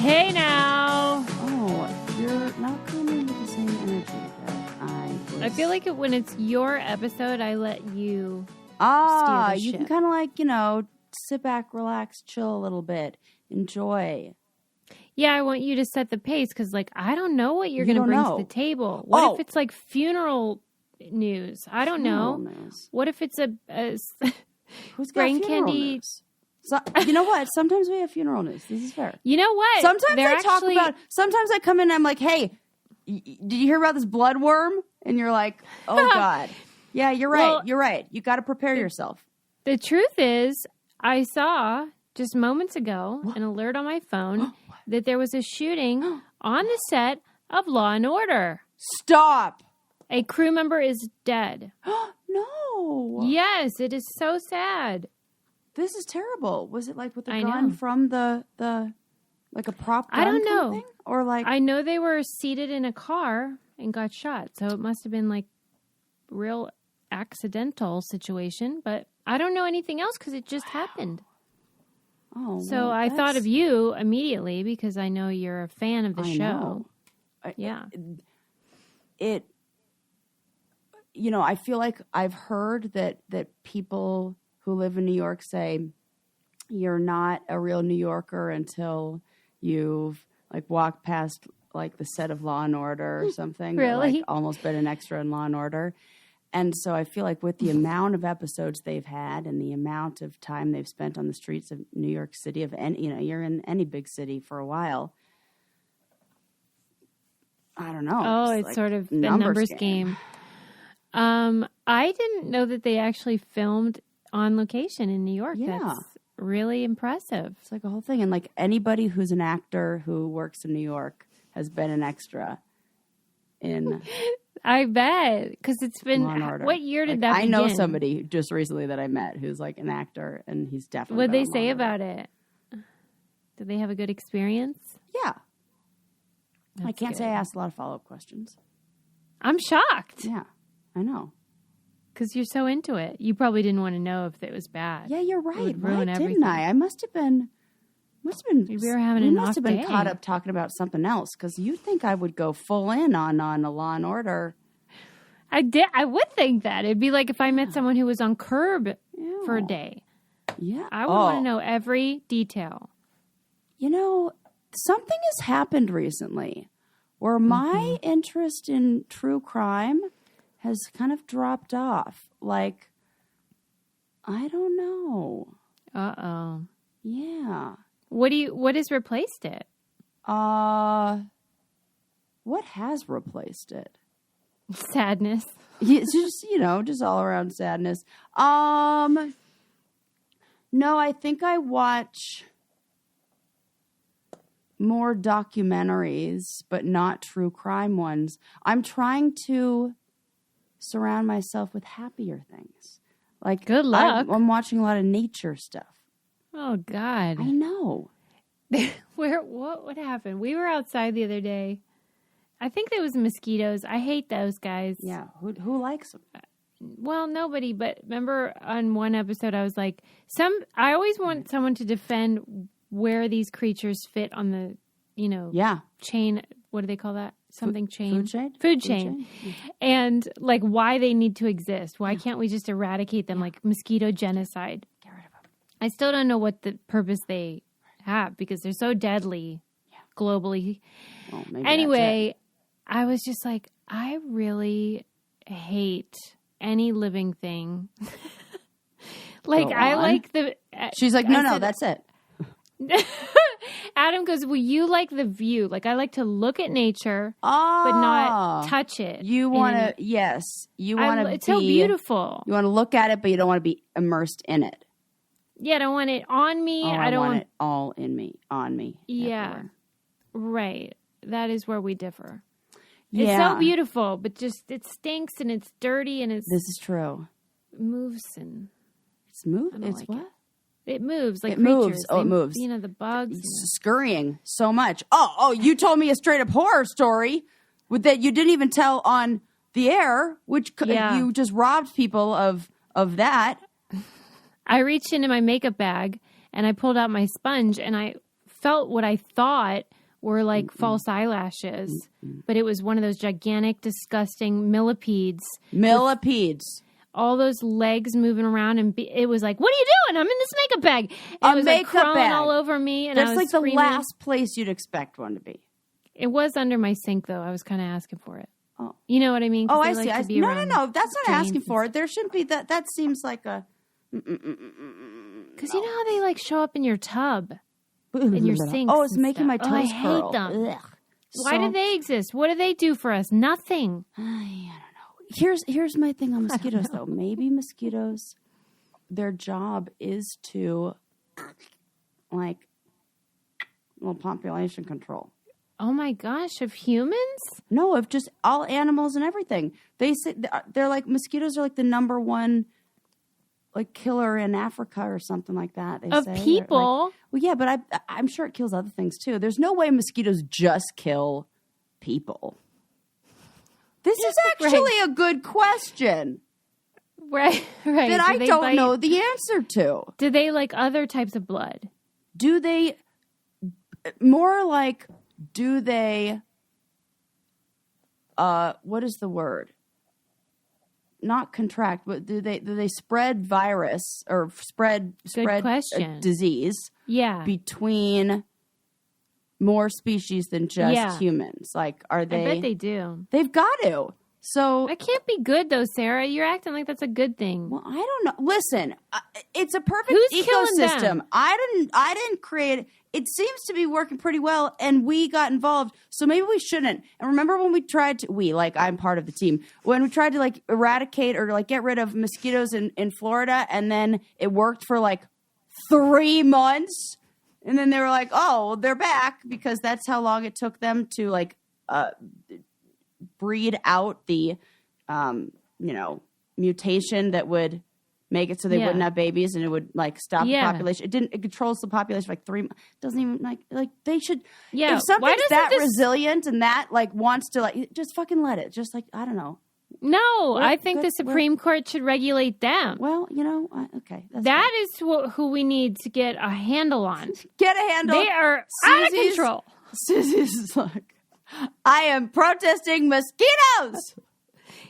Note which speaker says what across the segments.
Speaker 1: Hey now.
Speaker 2: Oh, you're not coming with the same energy that
Speaker 1: I feel like when it's your episode, I let you steer the
Speaker 2: you
Speaker 1: ship.
Speaker 2: can kind of like, sit back, relax, chill a little bit, enjoy.
Speaker 1: Yeah, I want you to set the pace because, I don't know what you're going to bring to the table. What if it's like funeral news? I don't know.
Speaker 2: News.
Speaker 1: What if it's a
Speaker 2: Who's got
Speaker 1: brain
Speaker 2: funeral
Speaker 1: candy?
Speaker 2: news? So, you know what? Sometimes we have funeral news. This is fair.
Speaker 1: You know what?
Speaker 2: Sometimes sometimes I come in and I'm like, hey, did you hear about this bloodworm? And you're like, oh, God. Yeah, you're right.
Speaker 1: Well,
Speaker 2: you're right. You got to prepare yourself.
Speaker 1: The truth is, I saw just moments ago an alert on my phone that there was a shooting on the set of Law and Order.
Speaker 2: Stop.
Speaker 1: A crew member is dead.
Speaker 2: No.
Speaker 1: Yes, it is so sad.
Speaker 2: This is terrible. Was it like with the
Speaker 1: I
Speaker 2: gun
Speaker 1: know.
Speaker 2: from the like a prop gun
Speaker 1: I don't
Speaker 2: kind of
Speaker 1: know.
Speaker 2: thing? Or like
Speaker 1: I know they were seated in a car and got shot, so it must have been like real accidental situation, but I don't know anything else because it just happened.
Speaker 2: Oh,
Speaker 1: So I thought of you immediately because I know you're a fan of the show. Yeah.
Speaker 2: I feel like I've heard that people who live in New York say you're not a real New Yorker until you've walked past the set of Law and Order or something.
Speaker 1: Really?
Speaker 2: Or, almost been an extra in Law and Order. And so I feel like with the amount of episodes they've had and the amount of time they've spent on the streets of New York City, you're in any big city for a while. I don't know.
Speaker 1: Oh, it's sort of the numbers game. I didn't know that they actually filmed on location in New York.
Speaker 2: Yeah.
Speaker 1: That's really impressive.
Speaker 2: It's like a whole thing. And anybody who's an actor who works in New York has been an extra in
Speaker 1: I bet. Because it's been,
Speaker 2: Law and Order.
Speaker 1: what year did that begin?
Speaker 2: I know somebody just recently that I met who's an actor, and he's definitely
Speaker 1: What'd they
Speaker 2: been on
Speaker 1: say
Speaker 2: Law and Order.
Speaker 1: about it? Did they have a good experience?
Speaker 2: Yeah. I
Speaker 1: That's
Speaker 2: can't say I
Speaker 1: good.
Speaker 2: asked a lot of follow-up questions.
Speaker 1: I'm shocked.
Speaker 2: Yeah, I know.
Speaker 1: Because you're so into it. You probably didn't want to know if it was bad.
Speaker 2: Yeah, you're
Speaker 1: It
Speaker 2: right.
Speaker 1: would
Speaker 2: Why
Speaker 1: ruin
Speaker 2: didn't
Speaker 1: everything.
Speaker 2: I? I must have been.
Speaker 1: Maybe we were having
Speaker 2: we
Speaker 1: an
Speaker 2: must
Speaker 1: off
Speaker 2: have been
Speaker 1: day.
Speaker 2: caught up talking about something else because you think I would go full in on a Law and Order.
Speaker 1: I would think that. It'd be like if I met someone who was on Curb for a day.
Speaker 2: Yeah,
Speaker 1: I would want to know every detail.
Speaker 2: Something has happened recently where my interest in true crime has kind of dropped off. I don't know.
Speaker 1: Uh-oh.
Speaker 2: Yeah.
Speaker 1: What has replaced it?
Speaker 2: What has replaced it?
Speaker 1: Sadness.
Speaker 2: Yeah, it's just all around sadness. No, I think I watch more documentaries, but not true crime ones. I'm trying to surround myself with happier things.
Speaker 1: Good luck.
Speaker 2: I'm watching a lot of nature stuff.
Speaker 1: Oh, God.
Speaker 2: I know.
Speaker 1: What happened? We were outside the other day. I think there was mosquitoes. I hate those guys.
Speaker 2: Yeah. Who likes them?
Speaker 1: Well, nobody, but remember on one episode I was like, I always want someone to defend where these creatures fit on the, chain. What do they call that? Something chain.
Speaker 2: Food chain?
Speaker 1: Food chain. And why they need to exist. Why can't we just eradicate them like mosquito genocide?
Speaker 2: Get rid of them.
Speaker 1: I still don't know what the purpose they have because they're so deadly globally.
Speaker 2: Well, maybe
Speaker 1: Anyway, I was just like, I really hate any living thing.
Speaker 2: Go
Speaker 1: I
Speaker 2: on.
Speaker 1: like the...
Speaker 2: She's like, no, that's it.
Speaker 1: Adam goes, well, you like the view. I like to look at nature,
Speaker 2: Oh,
Speaker 1: but not touch it.
Speaker 2: You want to, yes. You want to
Speaker 1: It's so beautiful.
Speaker 2: You want to look at it, but you don't want to be immersed in it.
Speaker 1: Yeah, I don't want it on me.
Speaker 2: Oh,
Speaker 1: I don't
Speaker 2: want it all in me, on me.
Speaker 1: Yeah.
Speaker 2: Everywhere.
Speaker 1: Right. That is where we differ.
Speaker 2: Yeah.
Speaker 1: It's so beautiful, but just it stinks and it's dirty and
Speaker 2: This is true.
Speaker 1: moves and
Speaker 2: It's move.
Speaker 1: I don't
Speaker 2: It's
Speaker 1: like
Speaker 2: what?
Speaker 1: it moves like
Speaker 2: It moves.
Speaker 1: creatures.
Speaker 2: Oh, it moves.
Speaker 1: The bugs.
Speaker 2: Scurrying so much. Oh, you told me a straight up horror story that you didn't even tell on the air, which you just robbed people of that.
Speaker 1: I reached into my makeup bag and I pulled out my sponge and I felt what I thought were like false eyelashes, but it was one of those gigantic, disgusting millipedes. All those legs moving around, and it was like, "What are you doing? I'm in this makeup bag." And it was like crawling all over me, and
Speaker 2: that's
Speaker 1: I was
Speaker 2: like
Speaker 1: screaming.
Speaker 2: The last place you'd expect one to be.
Speaker 1: It was under my sink, though. I was kind of asking for it. Oh. You know what I mean?
Speaker 2: Oh, I see. No. That's not asking for it. There shouldn't be that. That seems like a.
Speaker 1: Because you know how they like show up in your tub, in your sink.
Speaker 2: Oh, it's making my toes curl.
Speaker 1: I hate them. Why do they exist? What do they do for us? Nothing.
Speaker 2: I don't know. Here's my thing on mosquitoes, though. Maybe mosquitoes, their job is to, like, population control.
Speaker 1: Oh my gosh, of humans?
Speaker 2: No, of just all animals and everything. They say they're like mosquitoes are like the number one like killer in Africa or something like that. They say
Speaker 1: people.
Speaker 2: Like, well, yeah, but I'm sure it kills other things too. There's no way mosquitoes just kill people. This is actually a good question.
Speaker 1: Right.
Speaker 2: That I don't know the answer to.
Speaker 1: Do they like other types of blood?
Speaker 2: Do they more like? Do they, what is the word? Not contract, but do they spread virus or spread disease?
Speaker 1: Yeah.
Speaker 2: Between more species than just humans? Like, are they?
Speaker 1: I bet they do.
Speaker 2: They've got to. So
Speaker 1: that can't be good, though, Sarah. You're acting like that's a good thing.
Speaker 2: Well, I don't know. Listen, it's a perfect ecosystem. I didn't create it. It seems to be working pretty well, and we got involved, so maybe we shouldn't. And remember when we tried to, I'm part of the team, when we tried to, like, eradicate or, like, get rid of mosquitoes in Florida, and then it worked for, like, 3 months, and then they were like, oh, they're back, because that's how long it took them to, like, breed out the, mutation that would make it so they wouldn't have babies, and it would like stop the population. It controls the population for like 3 months. Doesn't even like they should. Yeah. If something's that resilient and that like wants to like just fucking let it. Just like I don't know.
Speaker 1: No, I think the Supreme Court should regulate them.
Speaker 2: Well, okay.
Speaker 1: That is who we need to get a handle on.
Speaker 2: Get a handle.
Speaker 1: They are out of control.
Speaker 2: Susie's like, I am protesting mosquitoes.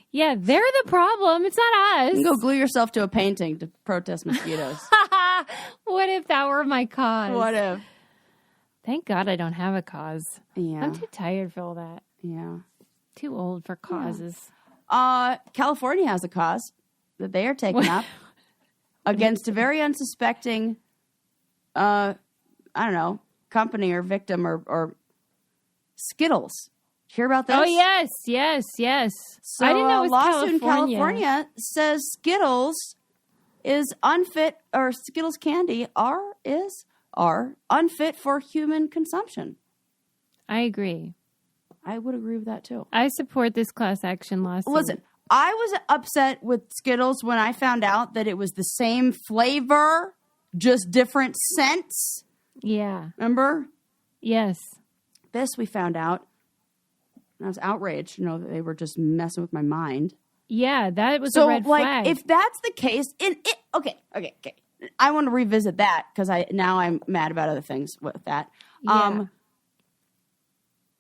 Speaker 1: Yeah, they're the problem. It's not us.
Speaker 2: You can go glue yourself to a painting to protest mosquitoes.
Speaker 1: What if that were my cause?
Speaker 2: What if?
Speaker 1: Thank God I don't have a cause.
Speaker 2: Yeah.
Speaker 1: I'm too tired for all that.
Speaker 2: Yeah.
Speaker 1: Too old for causes.
Speaker 2: Yeah. California has a cause that they are taking up against a very unsuspecting, I don't know, company or victim or Skittles. Hear about this?
Speaker 1: Oh, yes.
Speaker 2: So
Speaker 1: I didn't know it was
Speaker 2: lawsuit in California says Skittles is unfit, or Skittles candy are unfit for human consumption.
Speaker 1: I agree.
Speaker 2: I would agree with that too.
Speaker 1: I support this class action lawsuit.
Speaker 2: Listen, I was upset with Skittles when I found out that it was the same flavor, just different scents.
Speaker 1: Yeah.
Speaker 2: Remember?
Speaker 1: Yes.
Speaker 2: This we found out. And I was outraged, that they were just messing with my mind.
Speaker 1: Yeah, that was a red flag.
Speaker 2: So, if that's the case, okay. I want to revisit that because I'm mad about other things with that.
Speaker 1: Yeah.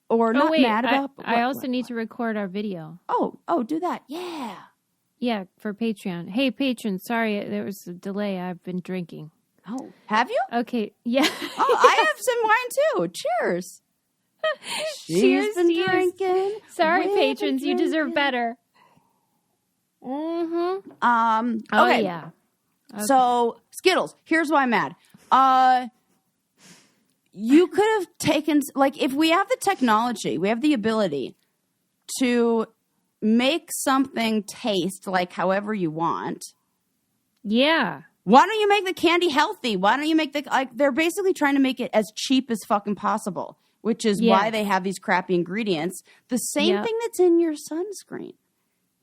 Speaker 2: Or not mad about.
Speaker 1: I also need to record our video.
Speaker 2: Oh, do that. Yeah.
Speaker 1: Yeah, for Patreon. Hey, patrons, sorry there was a delay. I've been drinking.
Speaker 2: Oh, have you?
Speaker 1: Okay, yeah.
Speaker 2: I have some wine too. Cheers.
Speaker 1: Cheers
Speaker 2: been drinking.
Speaker 1: Sorry, patrons, you deserve better.
Speaker 2: Mm-hmm.
Speaker 1: Oh,
Speaker 2: okay.
Speaker 1: yeah. Okay.
Speaker 2: So, Skittles, here's why I'm mad. You could have taken, if we have the technology, we have the ability to make something taste like however you want.
Speaker 1: Yeah.
Speaker 2: Why don't you make the candy healthy? Why don't you make they're basically trying to make it as cheap as fucking possible, which is why they have these crappy ingredients. The same thing that's in your sunscreen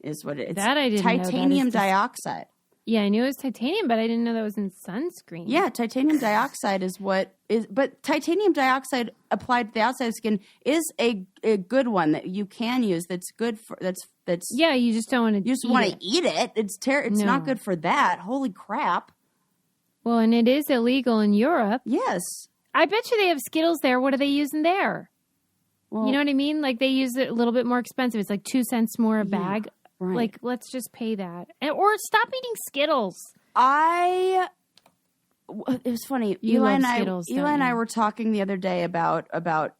Speaker 2: is what it is.
Speaker 1: That I didn't know.
Speaker 2: Titanium dioxide.
Speaker 1: Yeah, I knew it was titanium, but I didn't know that was in sunscreen.
Speaker 2: Yeah, titanium dioxide is what is, but titanium dioxide applied to the outside of the skin is a good one that you can use. That's good for that's.
Speaker 1: Yeah, you just don't want to.
Speaker 2: You just want to eat it. It's not good for that. Holy crap!
Speaker 1: Well, and it is illegal in Europe.
Speaker 2: Yes.
Speaker 1: I bet you they have Skittles there. What are they using there? Well, you know what I mean? Like they use it a little bit more expensive. It's like 2 cents more a bag. Right. Like, let's just pay that. Or stop eating Skittles.
Speaker 2: It was funny. Eli and I were talking the other day about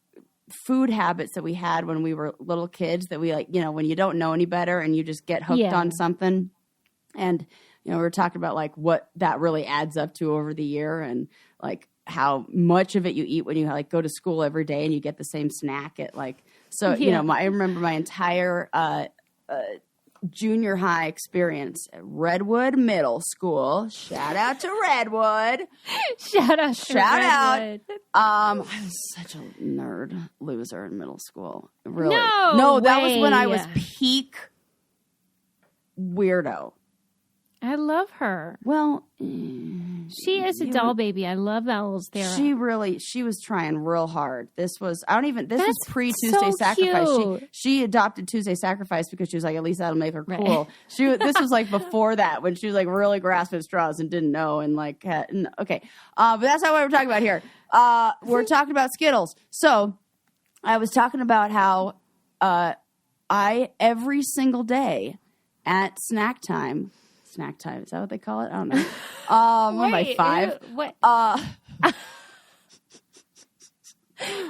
Speaker 2: food habits that we had when we were little kids, that we like, you know, when you don't know any better and you just get hooked on something. And, you know, we were talking about like what that really adds up to over the year, and like how much of it you eat when you like go to school every day and you get the same snack at like, so, you know, I remember my entire, junior high experience at Redwood Middle School. Shout out to Redwood.
Speaker 1: Shout out.
Speaker 2: I was such a nerd loser in middle school. Really?
Speaker 1: No,
Speaker 2: that was when I was peak weirdo.
Speaker 1: I love her.
Speaker 2: Well,
Speaker 1: she is a doll baby. I love that little Sarah. She was trying real hard. This was pre-Tuesday Sacrifice. She adopted Tuesday Sacrifice because she was like, at least that'll make her cool. Right. This was like before that, when she was like really grasping at straws and didn't know, and like, okay. But that's not what we're talking about here. We're talking about Skittles. So I was talking about how I, every single day at snack time, is that what they call it? I don't know. What am I, 5? What?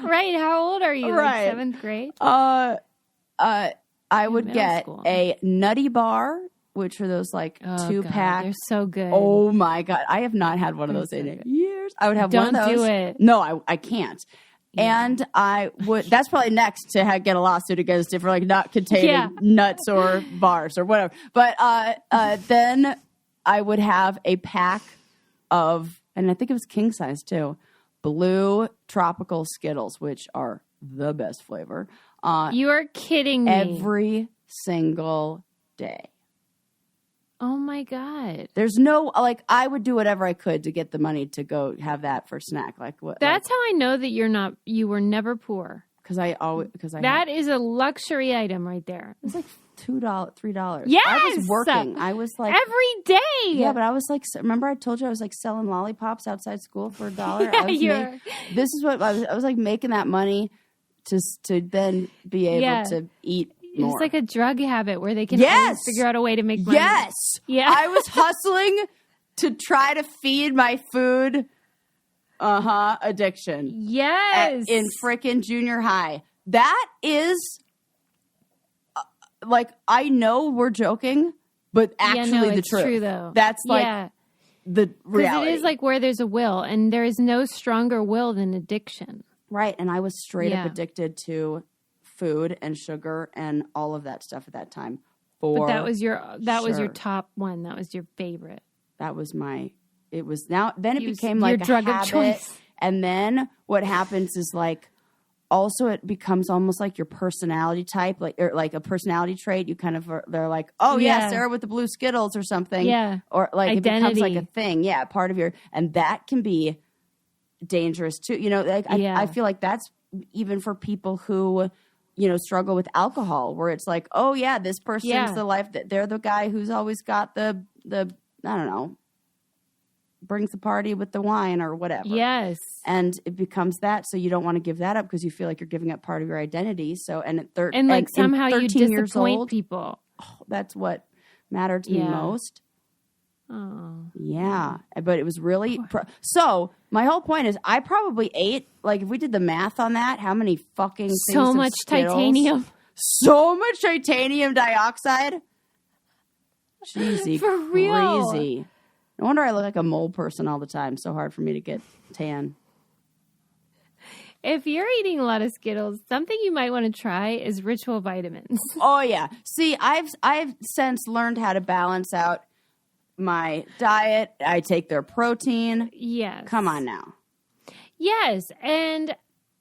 Speaker 1: Right, how old are you? Like 7th grade?
Speaker 2: I would get a Nutty Bar, which are those like 2-pack.
Speaker 1: They're so good.
Speaker 2: Oh my God. I have not had one of those in years. I would have one of those.
Speaker 1: Don't do it.
Speaker 2: No, I can't. Yeah. And I would, that's probably next to get a lawsuit against it for like not containing nuts or bars or whatever. But then I would have a pack of, and I think it was king size too, blue tropical Skittles, which are the best flavor.
Speaker 1: You are kidding me.
Speaker 2: Every single day.
Speaker 1: Oh my God.
Speaker 2: There's no, like, I would do whatever I could to get the money to go have that for snack. Like what?
Speaker 1: That's how I know that you were never poor.
Speaker 2: That
Speaker 1: is a luxury item right there.
Speaker 2: It was like $2, $3.
Speaker 1: Yes.
Speaker 2: I was working. I was like.
Speaker 1: Every day.
Speaker 2: Yeah, but I was like, remember I told you I was like selling lollipops outside school for $1?
Speaker 1: Yeah,
Speaker 2: this is what I was like making that money to then be able to eat. More.
Speaker 1: It's like a drug habit where they can always figure out a way to make money.
Speaker 2: Yes. Yeah. I was hustling to try to feed my food addiction.
Speaker 1: Yes.
Speaker 2: In frickin' junior high. That is like, I know we're joking, but actually the truth.
Speaker 1: True though.
Speaker 2: That's like the reality.
Speaker 1: It is like where there's a will, and there is no stronger will than addiction.
Speaker 2: Right. And I was straight up addicted to food and sugar and all of that stuff at that time.
Speaker 1: But that was your top one. That was your favorite.
Speaker 2: That was then it became like a
Speaker 1: drug
Speaker 2: habit.
Speaker 1: Of choice.
Speaker 2: And then what happens is like, also it becomes almost like your personality type, or like a personality trait. You kind of they're like, oh yeah, Sarah with the blue Skittles or something.
Speaker 1: Yeah.
Speaker 2: Or like
Speaker 1: identity.
Speaker 2: It becomes like a thing. Yeah. Part of and that can be dangerous too. You know, like I feel like that's even for people who, you know, struggle with alcohol, where it's like, oh yeah, this person's the life that they're the guy who's always got the I don't know, brings the party with the wine or whatever.
Speaker 1: Yes.
Speaker 2: And it becomes that. So you don't want to give that up because you feel like you're giving up part of your identity. So,
Speaker 1: somehow you disappoint people.
Speaker 2: Oh, that's what mattered to me most.
Speaker 1: Oh.
Speaker 2: Yeah. But it was really, so my whole point is I probably ate, like if we did the math on that, how many fucking things
Speaker 1: so much
Speaker 2: Skittles,
Speaker 1: titanium.
Speaker 2: So much titanium dioxide. Jeezy,
Speaker 1: for real.
Speaker 2: Crazy. No wonder I look like a mole person all the time. So hard for me to get tan.
Speaker 1: If you're eating a lot of Skittles, something you might want to try is Ritual vitamins.
Speaker 2: Oh yeah. See, I've since learned how to balance out my diet. I take their protein.
Speaker 1: Yes.
Speaker 2: Come on now.
Speaker 1: Yes. And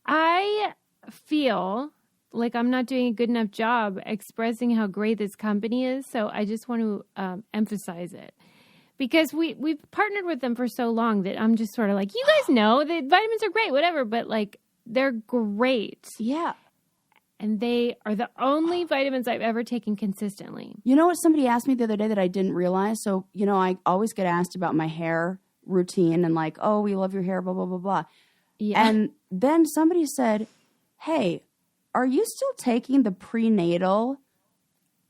Speaker 1: I feel like I'm not doing a good enough job expressing how great this company is. So I just want to emphasize it. Because we've partnered with them for so long that I'm just sort of like, you guys know the vitamins are great, whatever, but like they're great.
Speaker 2: Yeah.
Speaker 1: And they are the only vitamins I've ever taken consistently.
Speaker 2: You know what somebody asked me the other day that I didn't realize? So, you know, I always get asked about my hair routine and like, oh, we love your hair, blah, blah, blah, blah.
Speaker 1: Yeah.
Speaker 2: And then somebody said, hey, are you still taking the prenatal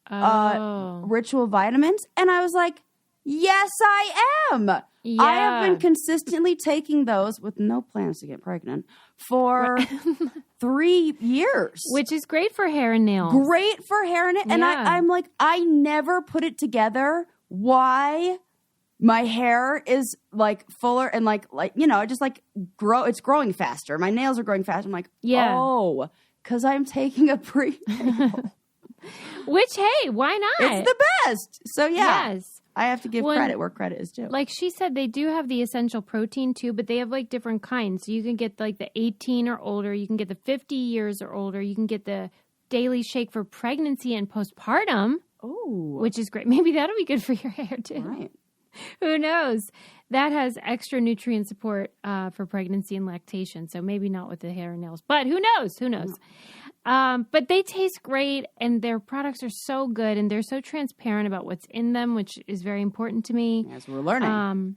Speaker 2: ritual vitamins? And I was like, yes, I am.
Speaker 1: Yeah.
Speaker 2: I have been consistently taking those with no plans to get pregnant for 3 years.
Speaker 1: Which is great for hair and nails.
Speaker 2: Great for hair and nails. And I'm like, I never put it together why my hair is like fuller and like just like it's growing faster. My nails are growing faster. I'm like, oh, because I'm taking a prenatal.
Speaker 1: Which, hey, why not?
Speaker 2: It's the best. So, yeah.
Speaker 1: Yes.
Speaker 2: I have to give credit where credit is due.
Speaker 1: Like she said, they do have the essential protein too, but they have like different kinds. So you can get like the 18 or older. You can get the 50 years or older. You can get the daily shake for pregnancy and postpartum.
Speaker 2: Oh.
Speaker 1: Which is great. Maybe that'll be good for your hair too.
Speaker 2: Right.
Speaker 1: Who knows? That has extra nutrient support for pregnancy and lactation. So maybe not with the hair and nails, but who knows? Who knows? But they taste great and their products are so good and they're so transparent about what's in them, which is very important to me.
Speaker 2: As we're learning.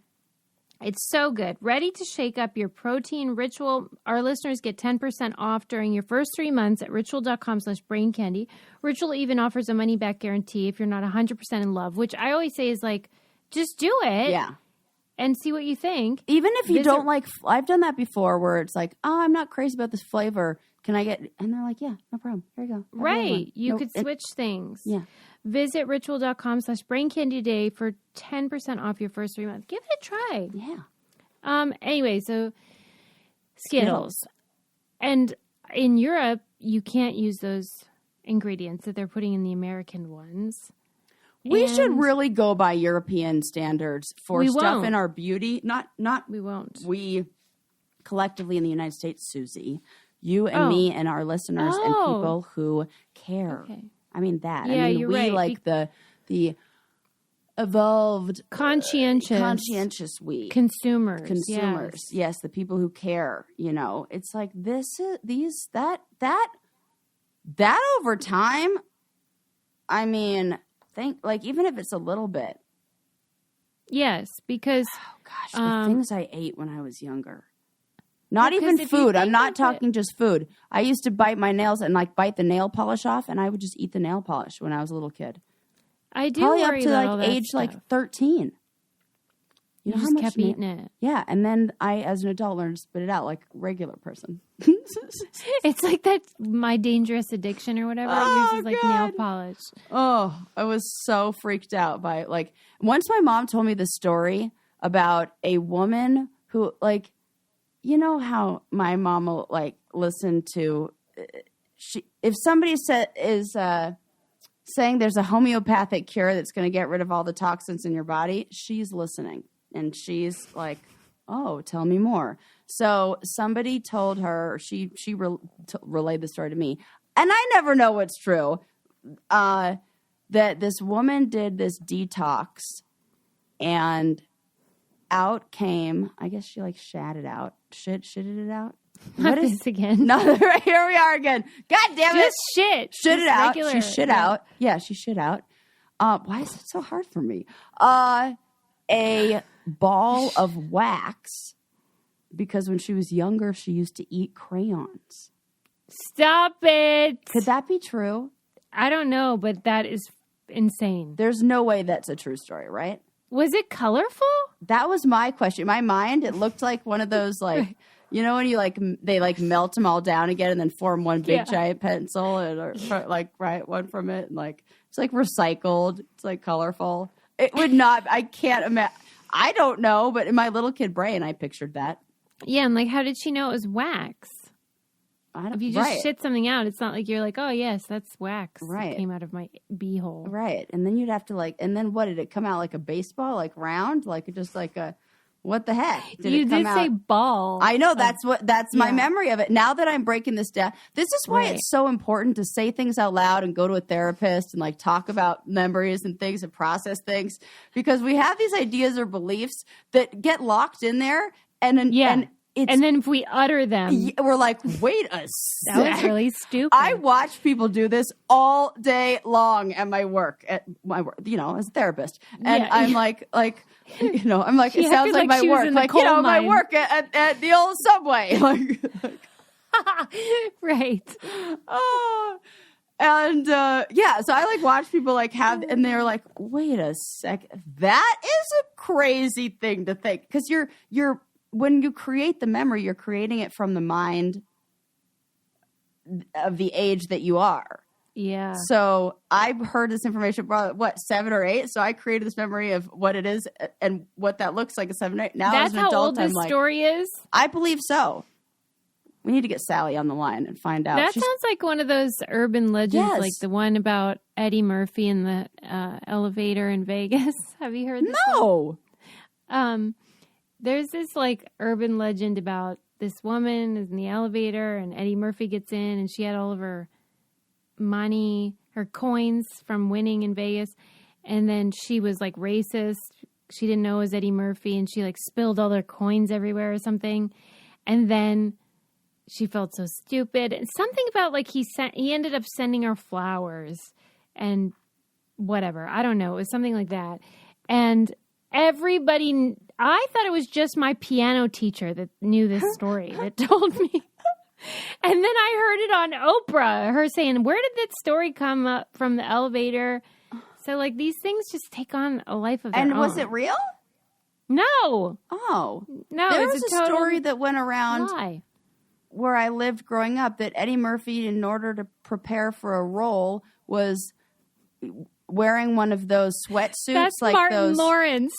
Speaker 1: It's so good. Ready to shake up your protein ritual. Our listeners get 10% off during your first 3 months at ritual.com/braincandy. Ritual even offers a money back guarantee if you're not 100% in love, which I always say is like, just do it.
Speaker 2: Yeah.
Speaker 1: And see what you think.
Speaker 2: Even if you don't like, I've done that before where it's like, oh, I'm not crazy about this flavor. Can I get, and they're like, yeah, no problem. Here you go.
Speaker 1: Right. You could switch things.
Speaker 2: Yeah.
Speaker 1: Visit ritual.com/braincandy today for 10% off your first 3 months. Give it a try.
Speaker 2: Yeah.
Speaker 1: Anyway, so Skittles. And in Europe, you can't use those ingredients that they're putting in the American ones.
Speaker 2: We should really go by European standards for stuff in our beauty. Not
Speaker 1: we won't.
Speaker 2: We collectively in the United States, Susie, you and me and our listeners and people who care. Okay. I mean that.
Speaker 1: Yeah,
Speaker 2: I mean
Speaker 1: you're
Speaker 2: we
Speaker 1: right.
Speaker 2: like the evolved conscientious we
Speaker 1: consumers.
Speaker 2: Yes, the people who care, It's like that over time, I mean, even if it's a little bit.
Speaker 1: Yes, because
Speaker 2: the things I ate when I was younger. Not even food. I'm not talking just food. I used to bite my nails and bite the nail polish off, and I would just eat the nail polish when I was a little kid.
Speaker 1: I do
Speaker 2: probably
Speaker 1: worry
Speaker 2: up to
Speaker 1: about all that
Speaker 2: age
Speaker 1: stuff.
Speaker 2: 13.
Speaker 1: You know, just kept eating it.
Speaker 2: Yeah, and then I, as an adult, learned to spit it out like a regular person.
Speaker 1: It's like that My Dangerous Addiction or whatever. Yours is like nail polish.
Speaker 2: Oh, I was so freaked out by it. Once my mom told me the story about a woman who, you know how my mom will, listen to, if somebody is saying there's a homeopathic cure that's going to get rid of all the toxins in your body, she's listening. And she's like, oh, tell me more. So somebody told her, she relayed the story to me, and I never know what's true, that this woman did this detox, and out came, I guess she shitted it out. Shitted it out?
Speaker 1: What is this again?
Speaker 2: No, here we are again. God damn it.
Speaker 1: Just shit.
Speaker 2: Shit it out. She shit out. Yeah, she shit out. Why is it so hard for me? A ball of wax, because when she was younger, she used to eat crayons.
Speaker 1: Stop it.
Speaker 2: Could that be true?
Speaker 1: I don't know, but that is insane.
Speaker 2: There's no way that's a true story, right?
Speaker 1: Was it colorful?
Speaker 2: That was my question. In my mind, it looked like one of those, you know, when you they melt them all down again and then form one big giant pencil and one from it. And it's recycled. It's colorful. It would not, I can't imagine. I don't know, but in my little kid brain, I pictured that.
Speaker 1: Yeah, and how did she know it was wax? If you just shit something out, it's not like you're like, oh, yes, that's wax.
Speaker 2: Right.
Speaker 1: It came out of my beehole.
Speaker 2: Right. And then you'd have to and then what, did it come out like a baseball, round? What the heck?
Speaker 1: You did say ball.
Speaker 2: I know, that's my memory of it. Now that I'm breaking this down, this is why it's so important to say things out loud and go to a therapist and talk about memories and things and process things, because we have these ideas or beliefs that get locked in there and
Speaker 1: and then if we utter them,
Speaker 2: we're like, wait a sec.
Speaker 1: That was really stupid.
Speaker 2: I watch people do this all day long at my work, as a therapist. And I'm like, it sounds like my work. Like, my work at the old Subway.
Speaker 1: Right.
Speaker 2: Oh. And, so I watch people have, and they're like, wait a sec. That is a crazy thing to think. Because when you create the memory, you're creating it from the mind of the age that you are.
Speaker 1: Yeah.
Speaker 2: So I've heard this information about 7 or 8. So I created this memory of what it is and what that looks like at 7 or 8. Now
Speaker 1: that's
Speaker 2: as an adult,
Speaker 1: how old this story is?
Speaker 2: I believe so. We need to get Sally on the line and find out.
Speaker 1: That sounds like one of those urban legends, like the one about Eddie Murphy in the elevator in Vegas. Have you heard this?
Speaker 2: No.
Speaker 1: There's this urban legend about this woman is in the elevator and Eddie Murphy gets in and she had all of her money, her coins from winning in Vegas. And then she was racist. She didn't know it was Eddie Murphy and she spilled all their coins everywhere or something. And then she felt so stupid. And something about he ended up sending her flowers and whatever. I don't know. It was something like that. And everybody, I thought it was just my piano teacher that knew this story that told me. And then I heard it on Oprah, her saying, where did that story come up from the elevator? So these things just take on a life of their own.
Speaker 2: And was it real?
Speaker 1: No.
Speaker 2: Oh.
Speaker 1: No,
Speaker 2: there was a story that went around
Speaker 1: lie.
Speaker 2: Where I lived growing up that Eddie Murphy, in order to prepare for a role, was wearing one of those sweatsuits.
Speaker 1: That's Martin Lawrence.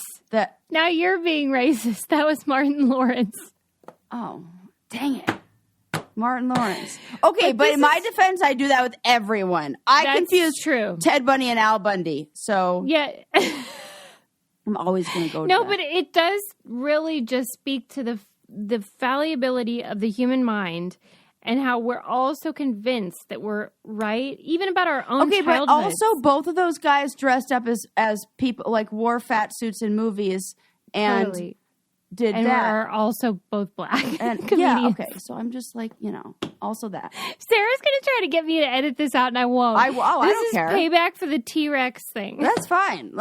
Speaker 1: Now you're being racist. That was Martin Lawrence.
Speaker 2: Oh, dang it. Martin Lawrence. Okay, but in my defense, I do that with everyone. I confuse Ted Bundy and Al Bundy. So
Speaker 1: yeah.
Speaker 2: I'm always going to go to
Speaker 1: No,
Speaker 2: that.
Speaker 1: but it does really just speak to the fallibility of the human mind and how we're all so convinced that we're right, even about our own childhood.
Speaker 2: But also both of those guys dressed up as people, wore fat suits in movies and did
Speaker 1: and
Speaker 2: that.
Speaker 1: And are also both black
Speaker 2: and
Speaker 1: comedians.
Speaker 2: Yeah, okay. So I'm just also that.
Speaker 1: Sarah's going to try to get me to edit this out, and I won't.
Speaker 2: I don't care.
Speaker 1: This is payback for the T-Rex thing.
Speaker 2: That's fine.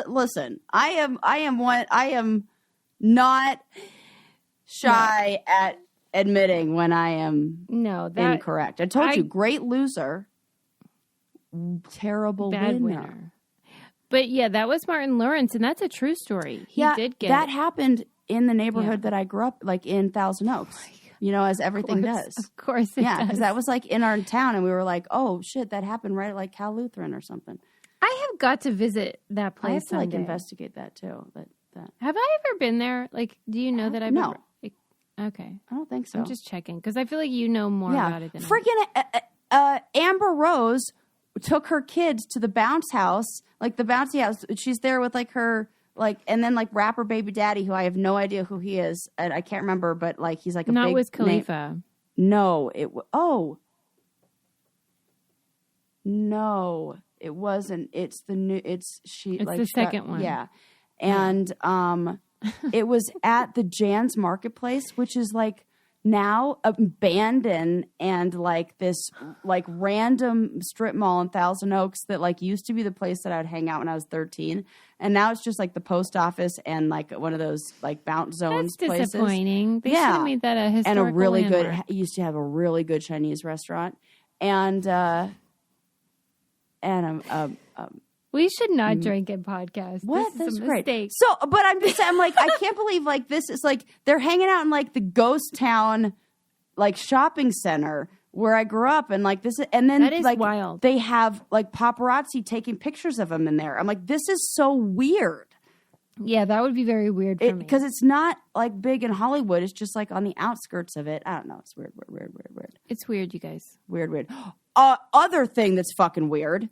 Speaker 2: Listen, I am not shy at admitting when I am incorrect. I told you, great loser, terrible
Speaker 1: bad winner. But yeah, that was Martin Lawrence, and that's a true story. He did get
Speaker 2: that happened in the neighborhood that I grew up, in Thousand Oaks. As everything does.
Speaker 1: Of course it does.
Speaker 2: Because that was in our town, and we were like, oh shit, that happened right at Cal Lutheran or something.
Speaker 1: I have got to visit that place.
Speaker 2: I have to
Speaker 1: someday.
Speaker 2: investigate that too.
Speaker 1: Have I ever been there? Do you know that I've
Speaker 2: no.
Speaker 1: Okay.
Speaker 2: I don't think so.
Speaker 1: I'm just checking because I feel like you know more about it than
Speaker 2: freaking Amber Rose took her kids to the bounce house, the bouncy house. She's there with her and then rapper Baby Daddy, who I have no idea who he is, and I can't remember, but he's a
Speaker 1: not
Speaker 2: big
Speaker 1: Wiz Khalifa.
Speaker 2: Name. No, no, it wasn't. It's the new. It's
Speaker 1: the second one.
Speaker 2: Yeah, and it was at the Jan's Marketplace, which is now abandoned and this random strip mall in Thousand Oaks that used to be the place that I would hang out when I was 13, and now it's just the post office and one of those bounce zones.
Speaker 1: That's
Speaker 2: places.
Speaker 1: Disappointing. They should have made that a historical
Speaker 2: and a really
Speaker 1: landmark.
Speaker 2: good. Used to have a really good Chinese restaurant, and
Speaker 1: we should not drink in podcasts.
Speaker 2: What?
Speaker 1: This is a
Speaker 2: great.
Speaker 1: mistake.
Speaker 2: So, but I'm just, I can't believe this is they're hanging out in the ghost town, shopping center where I grew up, and this, and then
Speaker 1: that is wild.
Speaker 2: They have paparazzi taking pictures of them in there. I'm this is so weird.
Speaker 1: Yeah, that would be very weird for me
Speaker 2: because it's not big in Hollywood. It's just on the outskirts of it. I don't know. It's weird.
Speaker 1: It's weird, you guys.
Speaker 2: Weird. Other thing that's fucking weird.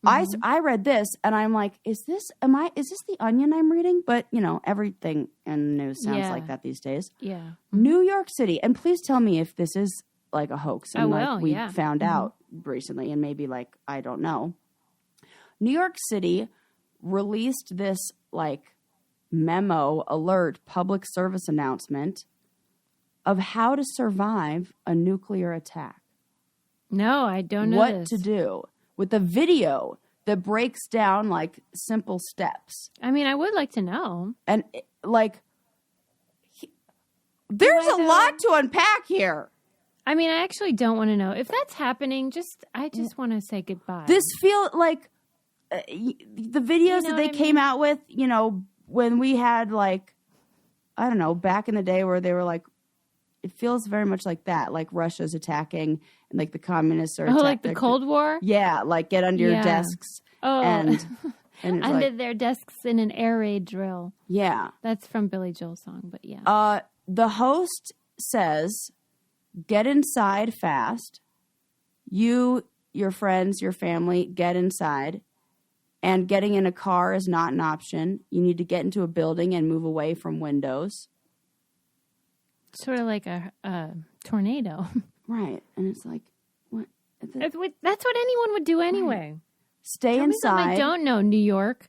Speaker 2: Mm-hmm. I read this and I'm is this the Onion I'm reading? But everything in the news sounds like that these days.
Speaker 1: Yeah.
Speaker 2: Mm-hmm. New York City, and please tell me if this is a hoax and we found out recently, and maybe I don't know. New York City released this memo alert public service announcement of how to survive a nuclear attack.
Speaker 1: No, I don't know
Speaker 2: what to do with a video that breaks down like simple steps.
Speaker 1: I mean, I would like to know.
Speaker 2: And like, there's a lot to unpack here.
Speaker 1: I mean, I actually don't want to know. If that's happening, I just want to say goodbye.
Speaker 2: This feel like the videos that they came out with, you know, when we had like, I don't know, back in the day where they were like, it feels very much like that. Like Russia's attacking and like the communists are attacking.
Speaker 1: Oh, like the Cold War?
Speaker 2: Yeah, like get under your desks.
Speaker 1: Oh,
Speaker 2: and
Speaker 1: under their desks in an air raid drill.
Speaker 2: Yeah.
Speaker 1: That's from Billy Joel's song, but yeah.
Speaker 2: The host says, get inside fast. You, your friends, your family, get inside. And getting in a car is not an option. You need to get into a building and move away from windows.
Speaker 1: Sort of like a tornado.
Speaker 2: Right. And it's like, what?
Speaker 1: That's what anyone would do anyway.
Speaker 2: Right. Stay
Speaker 1: Tell
Speaker 2: inside.
Speaker 1: Me something I don't know, New York.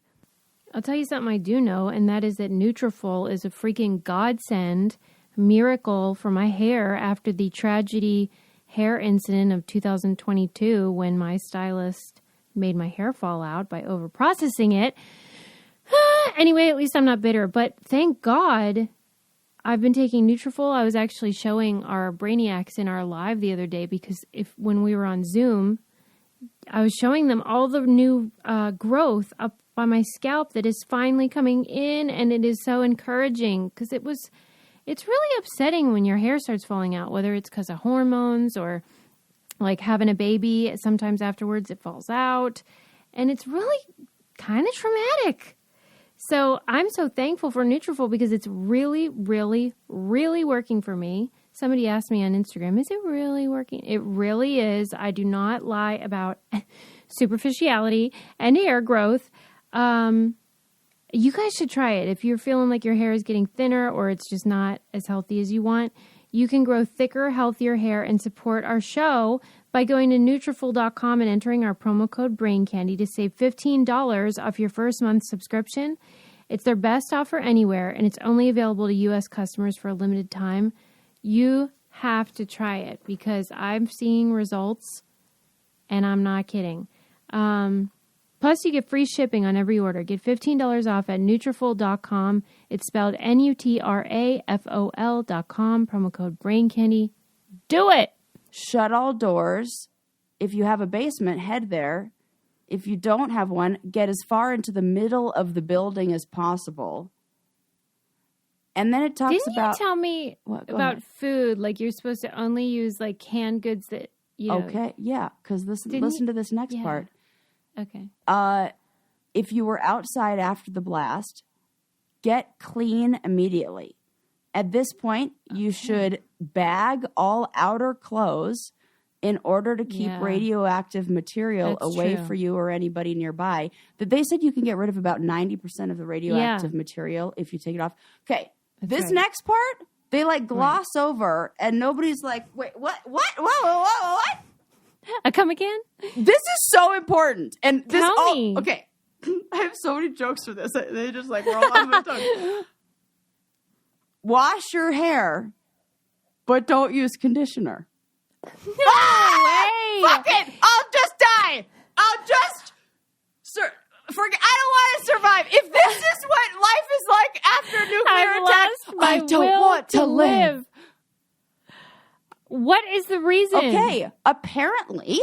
Speaker 1: I'll tell you something I do know, and that is that Nutrafol is a freaking godsend, miracle for my hair after the tragedy hair incident of 2022 when my stylist made my hair fall out by overprocessing it. Anyway, at least I'm not bitter. But thank God I've been taking Nutrafol. I was actually showing our brainiacs in our live the other day because when we were on Zoom, I was showing them all the new growth up by my scalp that is finally coming in, and it is so encouraging because it's really upsetting when your hair starts falling out, whether it's because of hormones or like having a baby. Sometimes afterwards it falls out, and it's really kind of traumatic. So I'm so thankful for Nutrafol because it's really, really, really working for me. Somebody asked me on Instagram, is it really working? It really is. I do not lie about superficiality and hair growth. You guys should try it. If you're feeling like your hair is getting thinner or it's just not as healthy as you want, you can grow thicker, healthier hair and support our show by going to Nutrafol.com and entering our promo code BRAINCANDY to save $15 off your first month's subscription. It's their best offer anywhere, and it's only available to U.S. customers for a limited time. You have to try it because I'm seeing results, and I'm not kidding. Plus, you get free shipping on every order. Get $15 off at Nutrafol.com. It's spelled Nutrafol.com. Promo code BRAINCANDY. Do it!
Speaker 2: Shut all doors. If you have a basement, head there. If you don't have one, get as far into the middle of the building as possible. And then it talks about...
Speaker 1: Didn't you tell me about food? Like you're supposed to only use like canned goods that, you know...
Speaker 2: Okay, yeah, because listen to this next part.
Speaker 1: Okay.
Speaker 2: If you were outside after the blast, get clean immediately. At this point, you should bag all outer clothes in order to keep radioactive material away for you or anybody nearby. That they said you can get rid of about 90% of the radioactive material if you take it off. Okay, this next part, they like gloss over and nobody's like, wait, what? Whoa, what?
Speaker 1: Come again?
Speaker 2: This is so important. And this
Speaker 1: Tell me.
Speaker 2: Okay. I have so many jokes for this. They just like roll off my tongue. Wash your hair, but don't use conditioner.
Speaker 1: No way!
Speaker 2: Fuck it! I'll just die! Forget. I don't want to survive. If this is what life is like after a nuclear attack, I don't want to live.
Speaker 1: What is the reason?
Speaker 2: Okay, apparently,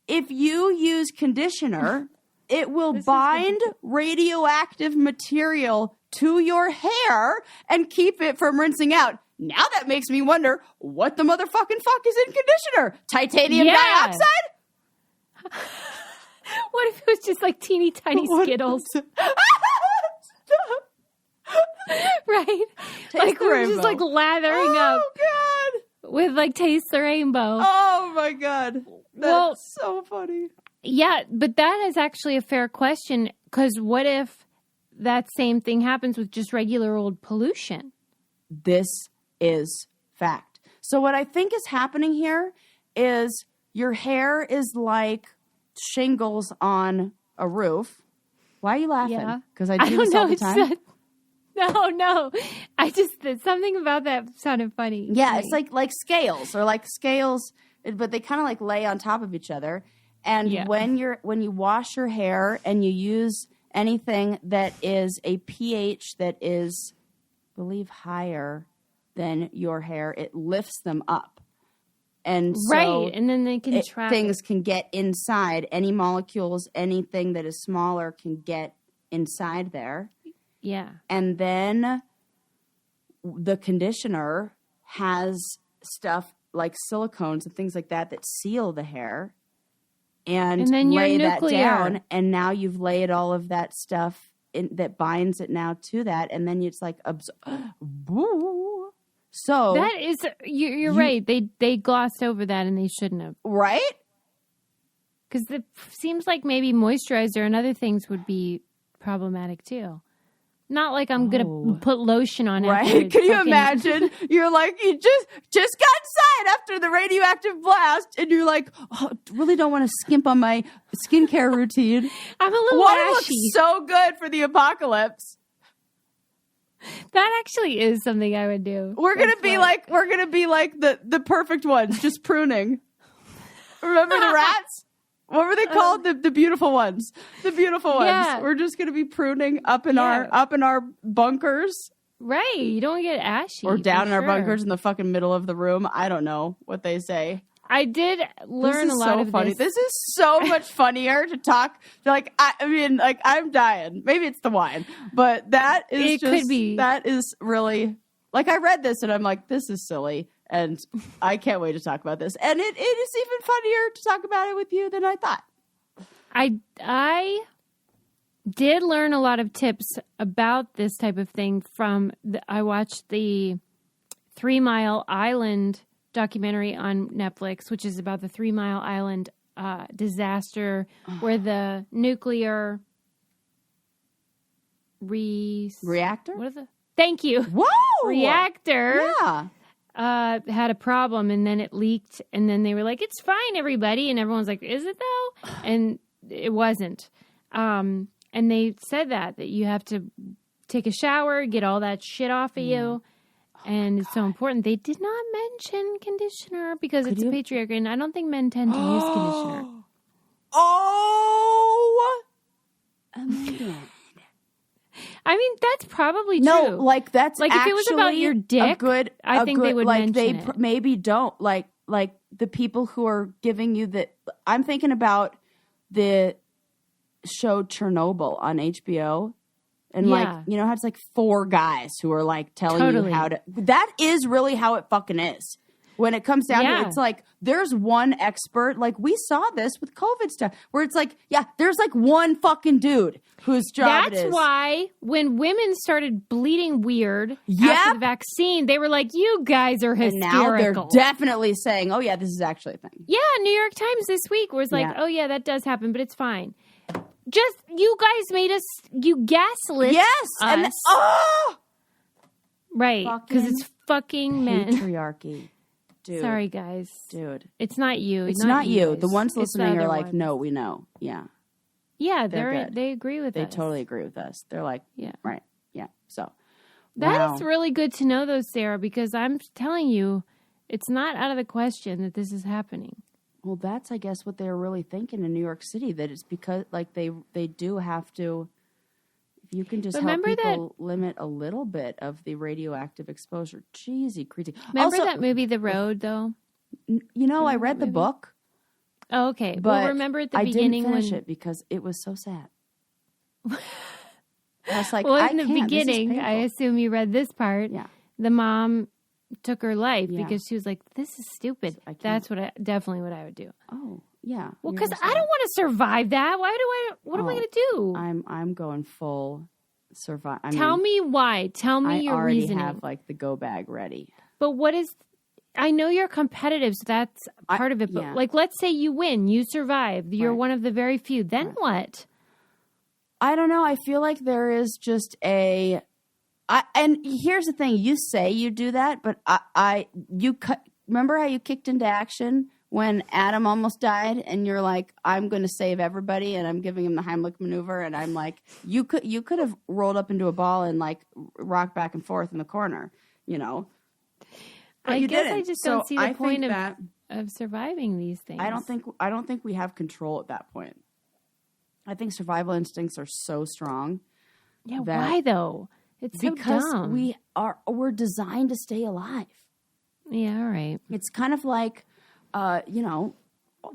Speaker 2: if you use conditioner, it will bind radioactive material to your hair and keep it from rinsing out. Now that makes me wonder, what the motherfucking fuck is in conditioner? Titanium dioxide?
Speaker 1: What if it was just like teeny tiny Skittles? Right? Like we're just like lathering up.
Speaker 2: Oh, God.
Speaker 1: With like Taste the Rainbow.
Speaker 2: Oh, my God. That's so funny.
Speaker 1: Yeah, but that is actually a fair question because what if that same thing happens with just regular old pollution?
Speaker 2: This is fact. So what I think is happening here is your hair is like shingles on a roof. Why are you laughing?
Speaker 1: Yeah.
Speaker 2: Because I do this all the time.
Speaker 1: No. Something about that sounded funny.
Speaker 2: Yeah, it's like scales but they kind of like lay on top of each other. And when you wash your hair and you use anything that is a pH that is, I believe, higher than your hair, it lifts them up. And so
Speaker 1: and then they can trap
Speaker 2: things can get inside. Any molecules, anything that is smaller can get inside there.
Speaker 1: Yeah.
Speaker 2: And then the conditioner has stuff like silicones and things like that seal the hair and
Speaker 1: then
Speaker 2: lay that down. And now you've laid all of that stuff that binds it now to that. And then it's like, so
Speaker 1: that is, you're right. They glossed over that and they shouldn't have.
Speaker 2: Right?
Speaker 1: Because it seems like maybe moisturizer and other things would be problematic too. Not like I'm going to put lotion on it.
Speaker 2: Right? Can you imagine? You're like, you just got inside after the radioactive blast, and you're like, oh, really don't want to skimp on my skincare routine.
Speaker 1: I'm a little
Speaker 2: One
Speaker 1: ashy.
Speaker 2: looks so good for the apocalypse.
Speaker 1: That actually is something I would do.
Speaker 2: We're gonna be like the perfect ones, just pruning. Remember the rats? What were they called? The beautiful ones. The beautiful ones.
Speaker 1: Yeah.
Speaker 2: We're just gonna be pruning up in our bunkers.
Speaker 1: Right. You don't get ashy.
Speaker 2: Or down in our bunkers in the fucking middle of the room. I don't know what they say.
Speaker 1: I did learn a lot of
Speaker 2: funny.
Speaker 1: this.
Speaker 2: This is so much funnier to talk. I'm dying. Maybe it's the wine, but that is
Speaker 1: could be.
Speaker 2: That is really like I read this and I'm like, this is silly, and I can't wait to talk about this. And it is even funnier to talk about it with you than I thought.
Speaker 1: I did learn a lot of tips about this type of thing I watched the 3 Mile Island documentary on Netflix, which is about the 3 Mile Island disaster where the nuclear
Speaker 2: reactor?
Speaker 1: What is it? Thank you.
Speaker 2: Whoa!
Speaker 1: Reactor.
Speaker 2: Yeah.
Speaker 1: Had a problem and then it leaked and then they were like, it's fine, everybody. And everyone's like, is it though? And it wasn't. And they said that you have to take a shower, get all that shit off of you. And it's so important. They did not mention conditioner because it's a patriarchy, and I don't think men tend to use conditioner.
Speaker 2: Oh! Amanda.
Speaker 1: I mean, that's probably true.
Speaker 2: No, like that's
Speaker 1: like if it was about your dick, I think they would mention it.
Speaker 2: Maybe don't like the people who are giving you the. I'm thinking about the show Chernobyl on HBO. And how it's like 4 guys who are like telling you how to. That is really how it fucking is. When it comes down to it, it's like there's one expert. Like we saw this with COVID stuff, where it's like, there's like one fucking dude whose job it is.
Speaker 1: That's why when women started bleeding weird after the vaccine, they were like, "You guys are hysterical."
Speaker 2: And now they're definitely saying, "Oh yeah, this is actually a thing."
Speaker 1: Yeah, New York Times this week was like, "Oh yeah, that does happen, but it's fine." Just, you guys made us, you gaslit us. Right, because it's fucking men.
Speaker 2: Patriarchy. Dude.
Speaker 1: Sorry, guys.
Speaker 2: Dude.
Speaker 1: It's not you.
Speaker 2: It's not you.
Speaker 1: Guys.
Speaker 2: The ones listening are like,
Speaker 1: ones.
Speaker 2: no, we know. Yeah.
Speaker 1: Yeah, they agree with us.
Speaker 2: They totally agree with us. They're like, right. Yeah. So.
Speaker 1: That is really good to know, though, Sarah, because I'm telling you, it's not out of the question that this is happening.
Speaker 2: Well, that's, I guess, what they're really thinking in New York City, that it's because, like, they do have to, if you can just help people limit a little bit of the radioactive exposure. Cheesy, crazy.
Speaker 1: Remember that movie, The Road, though?
Speaker 2: I read the book.
Speaker 1: Oh, okay. But remember at the beginning
Speaker 2: I didn't finish it because it was so sad. I was like,
Speaker 1: in the beginning, I assume you read this part.
Speaker 2: Yeah.
Speaker 1: The mom took her life because she was like, this is stupid. That's definitely what I would do.
Speaker 2: Oh, yeah.
Speaker 1: Well, because I don't want to survive that. What am I going to do?
Speaker 2: I'm going full survive.
Speaker 1: Tell me why. Tell me your reasoning.
Speaker 2: I already have like the go bag ready.
Speaker 1: But I know you're competitive, so that's part of it. But like, let's say you win, you survive. You're one of the very few. Then what?
Speaker 2: I don't know. I feel like there is just and here's the thing: you say you do that, but remember how you kicked into action when Adam almost died and you're like, I'm going to save everybody and I'm giving him the Heimlich maneuver and I'm like, you could have rolled up into a ball and like rocked back and forth in the corner, you know. But
Speaker 1: I guess
Speaker 2: didn't.
Speaker 1: I just don't see the point
Speaker 2: that,
Speaker 1: of surviving these things.
Speaker 2: I don't think we have control at that point. I think survival instincts are so strong.
Speaker 1: Yeah, why though? It's so dumb.
Speaker 2: Because we're designed to stay alive.
Speaker 1: Yeah, all right.
Speaker 2: It's kind of like, you know,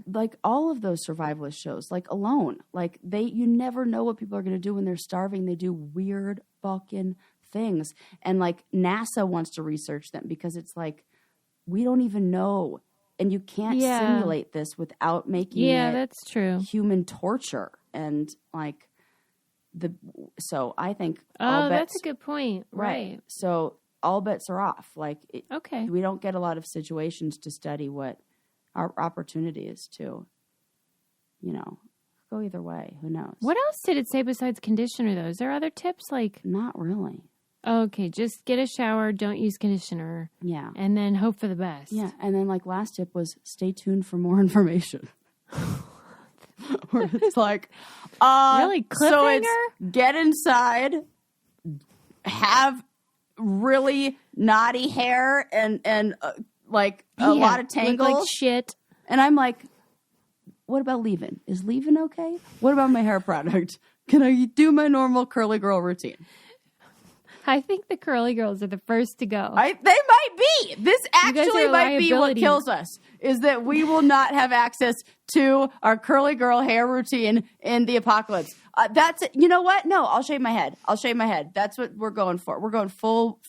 Speaker 2: like all of those survivalist shows, like Alone. Like you never know what people are going to do when they're starving. They do weird fucking things. And like NASA wants to research them because it's like, we don't even know. And you can't simulate this without making it
Speaker 1: that's true.
Speaker 2: human torture. And like so I think
Speaker 1: that's a good point. Right.
Speaker 2: So all bets are off. Like,
Speaker 1: okay.
Speaker 2: We don't get a lot of situations to study what our opportunity is to, you know, go either way. Who knows?
Speaker 1: What else did it say besides conditioner, though? Is there other tips? Like,
Speaker 2: not really.
Speaker 1: Okay, just get a shower, don't use conditioner.
Speaker 2: Yeah.
Speaker 1: And then hope for the best.
Speaker 2: Yeah. And then, like, last tip was stay tuned for more information. Where it's like,
Speaker 1: really cliffhanger?
Speaker 2: So it's get inside, have really knotty hair and like a lot of tangles.
Speaker 1: Look like shit.
Speaker 2: And I'm like, what about leave-in? Is leave-in okay? What about my hair product? Can I do my normal curly girl routine?
Speaker 1: I think the curly girls are the first to go.
Speaker 2: They might be. This actually might be what kills us, is that we will not have access to our curly girl hair routine in the apocalypse. That's it. You know what? No, I'll shave my head. That's what we're going for. We're going full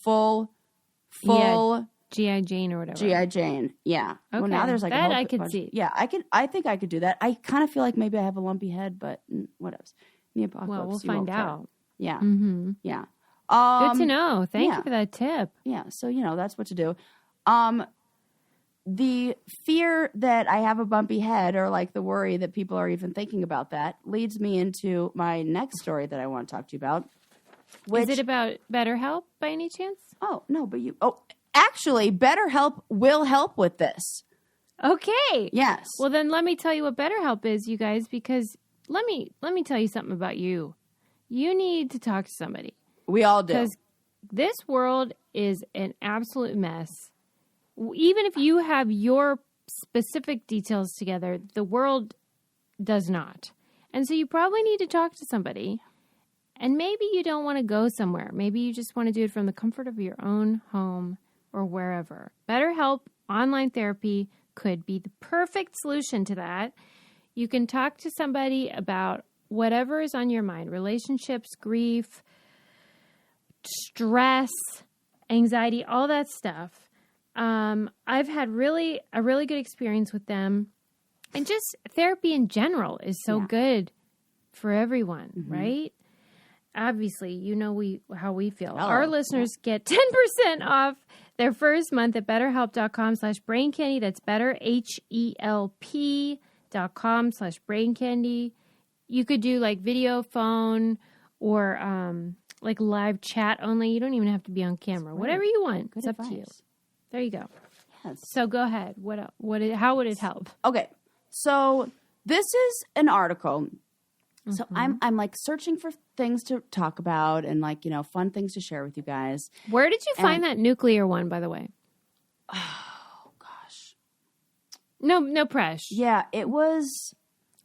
Speaker 1: Yeah, G.I. Jane or whatever.
Speaker 2: G.I. Jane. Yeah.
Speaker 1: Okay.
Speaker 2: Well, now there's like
Speaker 1: that I could see.
Speaker 2: Yeah, I think I could do that. I kind of feel like maybe I have a lumpy head, but what else? In the apocalypse,
Speaker 1: well, we'll find out.
Speaker 2: Yeah.
Speaker 1: Mm-hmm.
Speaker 2: Yeah.
Speaker 1: Good to know. Thank you for that tip.
Speaker 2: Yeah. So, you know, that's what to do. The fear that I have a bumpy head, or like the worry that people are even thinking about that, leads me into my next story that I want to talk to you about.
Speaker 1: Is it about BetterHelp by any chance?
Speaker 2: Oh, no, but actually, BetterHelp will help with this.
Speaker 1: Okay.
Speaker 2: Yes.
Speaker 1: Well, then let me tell you what BetterHelp is, you guys, because let me tell you something about you. You need to talk to somebody.
Speaker 2: We all do.
Speaker 1: Because this world is an absolute mess. Even if you have your specific details together, the world does not. And so you probably need to talk to somebody. And maybe you don't want to go somewhere. Maybe you just want to do it from the comfort of your own home or wherever. BetterHelp online therapy could be the perfect solution to that. You can talk to somebody about whatever is on your mind, relationships, grief, stress, anxiety, all that stuff. I've had a really good experience with them, and just therapy in general is so good for everyone, right? Obviously, you know how we feel. Our listeners get 10% off their first month at betterhelp.com/braincandy. That's betterhelp.com/braincandy. You could do like video, phone, or like live chat only. You don't even have to be on camera. Whatever you want. It's up to you. There you go. Yes. So go ahead. How would it help?
Speaker 2: Okay. So this is an article. So I'm like searching for things to talk about and like, you know, fun things to share with you guys.
Speaker 1: Where did you find that nuclear one, by the way?
Speaker 2: Oh gosh.
Speaker 1: No press.
Speaker 2: Yeah, it was.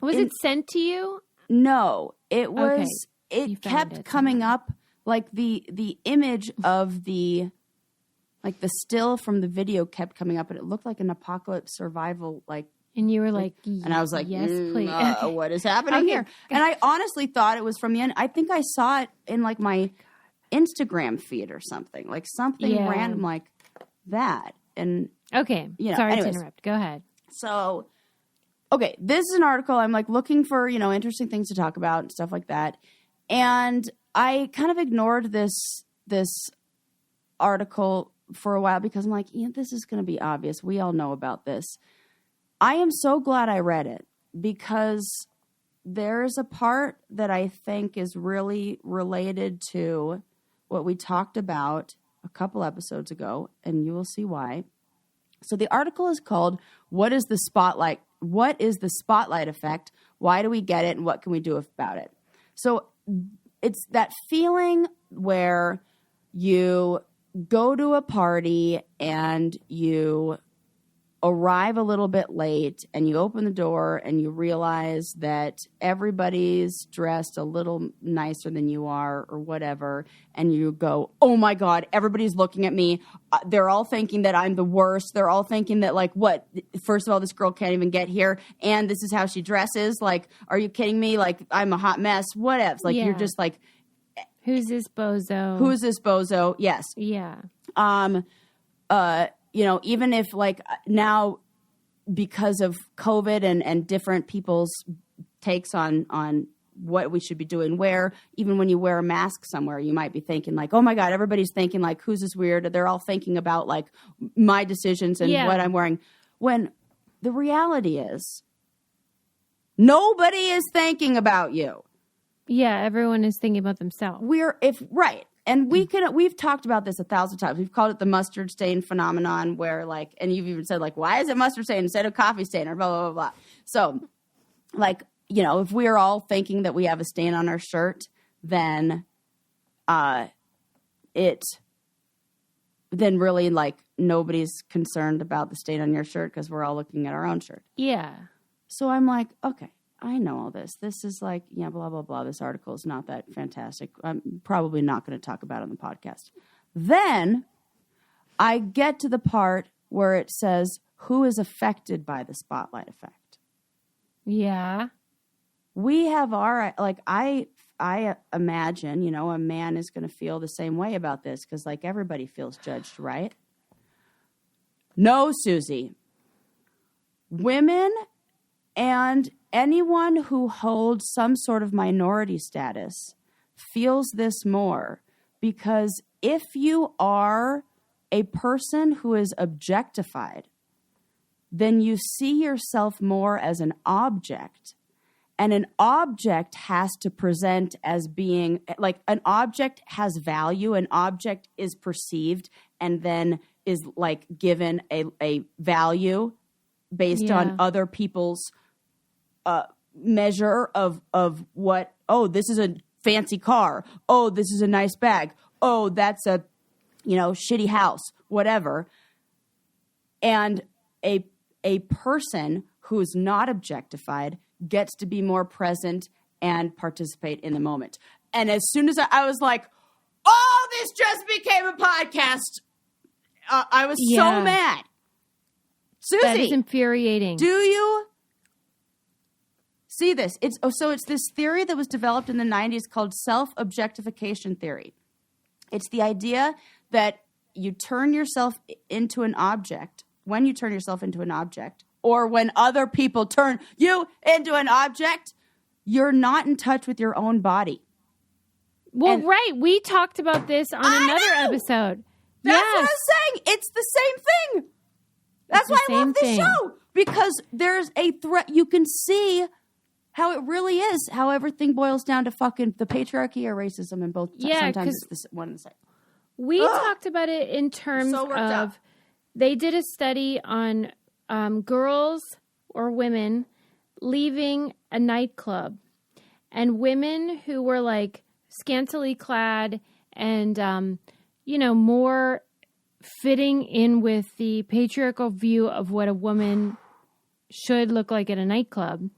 Speaker 1: Was it sent to you?
Speaker 2: No, it was.
Speaker 1: Okay.
Speaker 2: It kept coming up, like the image of the still from the video kept coming up, and it looked like an apocalypse survival, like.
Speaker 1: And you were like,
Speaker 2: and I was like,
Speaker 1: yes, please.
Speaker 2: What is happening here? And I honestly thought it was from the end. I think I saw it in like my Instagram feed or something, like something random like that. And
Speaker 1: okay,
Speaker 2: you know,
Speaker 1: sorry to interrupt. Go ahead.
Speaker 2: So, okay, this is an article. I'm like looking for, you know, interesting things to talk about and stuff like that. And I kind of ignored this article for a while because I'm like, this is going to be obvious. We all know about this. I am so glad I read it because there's a part that I think is really related to what we talked about a couple episodes ago, and you will see why. So the article is called, What is the Spotlight Effect? Why do we get it? And what can we do about it? So it's that feeling where you go to a party and you arrive a little bit late and you open the door and you realize that everybody's dressed a little nicer than you are or whatever. And you go, oh my God, everybody's looking at me. They're all thinking that I'm the worst. They're all thinking that like, what? First of all, this girl can't even get here. And this is how she dresses. Like, are you kidding me? Like, I'm a hot mess. Whatevs. Like, you're just like,
Speaker 1: who's this bozo?
Speaker 2: Who's this bozo? Yes.
Speaker 1: Yeah.
Speaker 2: Even if like now because of COVID and different people's takes on what we should be doing, where even when you wear a mask somewhere, you might be thinking like, oh my God, everybody's thinking like, who's this weird? They're all thinking about like my decisions and what I'm wearing. When the reality is nobody is thinking about you.
Speaker 1: Yeah, everyone is thinking about themselves.
Speaker 2: And we've talked about this 1,000 times. We've called it the mustard stain phenomenon where like, and you've even said like, why is it mustard stain instead of coffee stain or blah, blah, blah, blah. So like, if we're all thinking that we have a stain on our shirt, then really like nobody's concerned about the stain on your shirt because we're all looking at our own shirt.
Speaker 1: Yeah.
Speaker 2: So I'm like, okay. I know all this. This is like, blah, blah, blah. This article is not that fantastic. I'm probably not going to talk about it on the podcast. Then I get to the part where it says, who is affected by the spotlight effect?
Speaker 1: Yeah.
Speaker 2: We have I imagine, a man is going to feel the same way about this because like everybody feels judged, right? No, Susie. Women and anyone who holds some sort of minority status feels this more because if you are a person who is objectified, then you see yourself more as an object. And an object has to present as being like an object has value. An object is perceived and then is like given a value based on other people's measure of what, oh, this is a fancy car. Oh, this is a nice bag. Oh, that's a, shitty house, whatever. And a person who's not objectified gets to be more present and participate in the moment. And as soon as I was like, oh, this just became a podcast, I was so mad. Susie.
Speaker 1: That is infuriating.
Speaker 2: Do you see this? It's this theory that was developed in the 90s called Self-Objectification Theory. It's the idea that you turn yourself into an object. When you turn yourself into an object, or when other people turn you into an object, you're not in touch with your own body.
Speaker 1: Well, right. We talked about this on another episode.
Speaker 2: That's what I'm saying. It's the same thing. That's why I love this show. Because there's a threat. You can see how it really is, how everything boils down to fucking the patriarchy or racism in both. Sometimes it's the one and the same.
Speaker 1: We talked about it in terms of, they did a study on girls or women leaving a nightclub, and women who were like scantily clad and, more fitting in with the patriarchal view of what a woman should look like at a nightclub.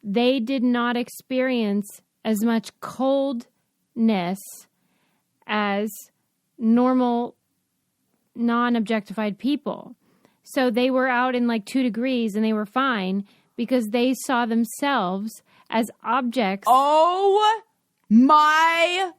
Speaker 1: They did not experience as much coldness as normal non-objectified people. So they were out in like 2 degrees and they were fine because they saw themselves as objects.
Speaker 2: Oh my...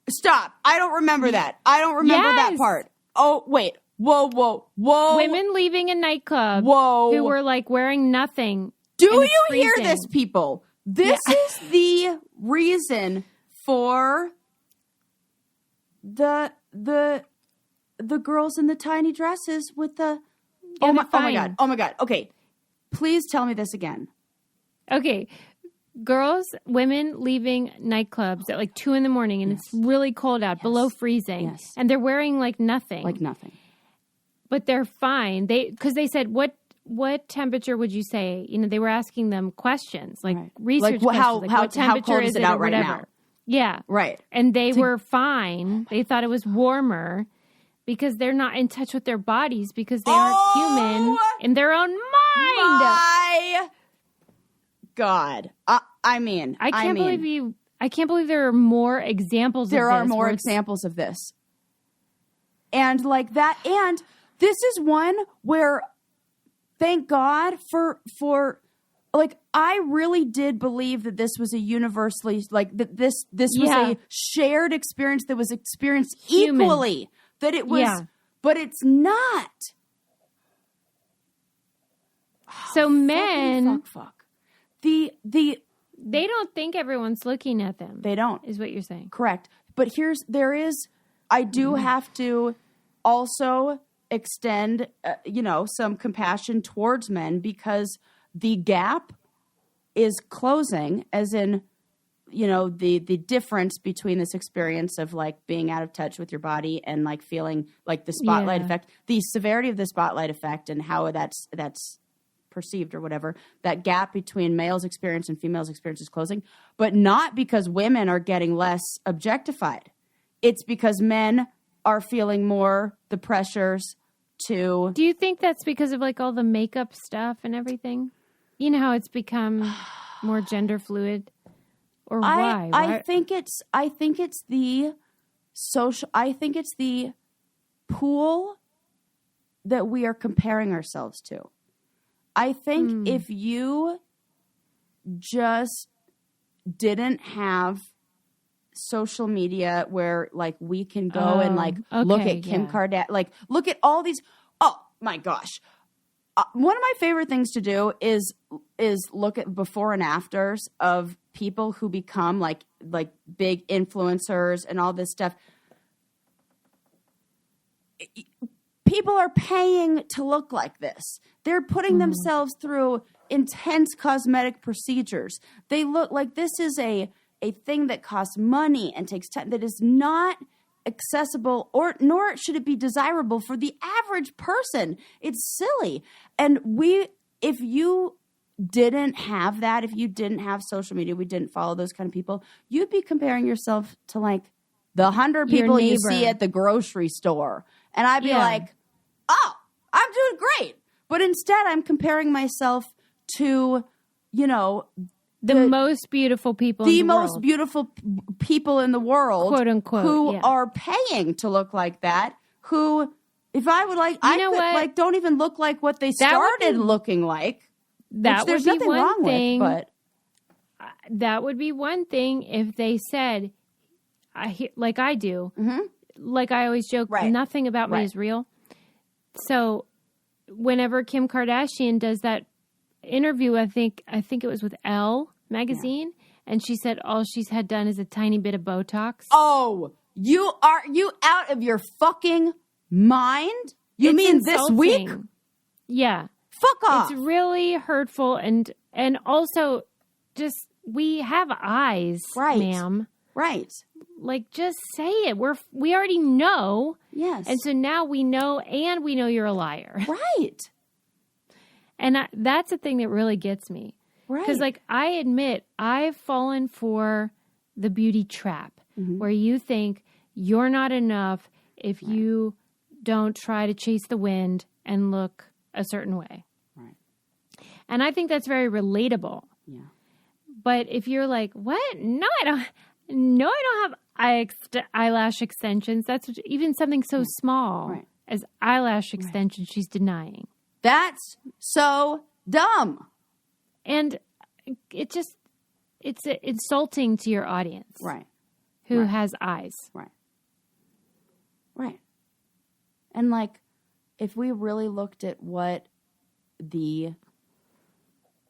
Speaker 2: Stop. I don't remember that. I don't remember that part. Oh, wait. Whoa.
Speaker 1: Women leaving a nightclub.
Speaker 2: Whoa.
Speaker 1: Who were like wearing nothing.
Speaker 2: Do you hear this, people? This is the reason for the girls in the tiny dresses with the oh my god. Okay. Please tell me this again.
Speaker 1: Okay. Women leaving nightclubs at like 2 a.m. and it's really cold out, below freezing. Yes. And they're wearing like nothing.
Speaker 2: Like nothing.
Speaker 1: but they're fine. Because they said, what temperature would you say? You know, they were asking them questions, like research questions. Like, what temperature is it out right now? Yeah.
Speaker 2: Right.
Speaker 1: And they were fine. They thought it was warmer because they're not in touch with their bodies because they aren't human in their own mind.
Speaker 2: My God. I can't
Speaker 1: believe there are more examples of this.
Speaker 2: There are more examples of this. And like that. And this is one where, thank God for like, I really did believe that this was a universally, like, that this was a shared experience that was experienced equally. That it was, but it's not.
Speaker 1: So men,
Speaker 2: fuck. They
Speaker 1: don't think everyone's looking at them.
Speaker 2: They don't.
Speaker 1: Is what you're saying.
Speaker 2: Correct. But I do have to also extend, some compassion towards men because the gap is closing, as in, the difference between this experience of like being out of touch with your body and like feeling like the spotlight effect, the severity of the spotlight effect and how that's perceived or whatever, that gap between male's experience and female's experience is closing, but not because women are getting less objectified. It's because men are feeling more the pressures to...
Speaker 1: Do you think that's because of like all the makeup stuff and everything? You know how it's become more gender fluid? Or why?
Speaker 2: I think it's the social... I think it's the pool that we are comparing ourselves to. I think if you just didn't have social media where like we can go and like look at Kim Kardashian, like look at all these. Oh my gosh. One of my favorite things to do is look at before and afters of people who become like big influencers and all this stuff. People are paying to look like this. They're putting themselves through intense cosmetic procedures. They look like this is a thing that costs money and takes time, that is not accessible, nor should it be desirable for the average person. It's silly. And if you didn't have that, if you didn't have social media, we didn't follow those kind of people, you'd be comparing yourself to like the 100 people you see at the grocery store. And I'd be like, oh, I'm doing great. But instead, I'm comparing myself to,
Speaker 1: the most beautiful people in the world.
Speaker 2: The most beautiful people in the world.
Speaker 1: Quote unquote.
Speaker 2: Who are paying to look like that. Who, if I would like, don't even look like what they started looking like.
Speaker 1: That
Speaker 2: there's
Speaker 1: would be
Speaker 2: nothing wrong
Speaker 1: thing.
Speaker 2: With, but.
Speaker 1: That would be one thing if they said, like I do, like I always joke, nothing about me is real. So whenever Kim Kardashian does that interview, I think it was with Elle magazine, and she said all she's had done is a tiny bit of Botox.
Speaker 2: Oh, you out of your fucking mind? You mean insulting. This week?
Speaker 1: Yeah.
Speaker 2: Fuck off.
Speaker 1: It's really hurtful and also just we have eyes, ma'am.
Speaker 2: Right.
Speaker 1: Like, just say it. We already know.
Speaker 2: Yes.
Speaker 1: And so now we know, and we know you're a liar.
Speaker 2: Right.
Speaker 1: And that's the thing that really gets me.
Speaker 2: Right.
Speaker 1: Because, like, I admit, I've fallen for the beauty trap where you think you're not enough if you don't try to chase the wind and look a certain way.
Speaker 2: Right.
Speaker 1: And I think that's very relatable.
Speaker 2: Yeah.
Speaker 1: But if you're like, what? No, I don't have eyelash extensions. That's even something so small as eyelash extensions she's denying.
Speaker 2: That's so dumb.
Speaker 1: And it's insulting to your audience.
Speaker 2: Right.
Speaker 1: Who has eyes.
Speaker 2: Right. Right. And like, if we really looked at what the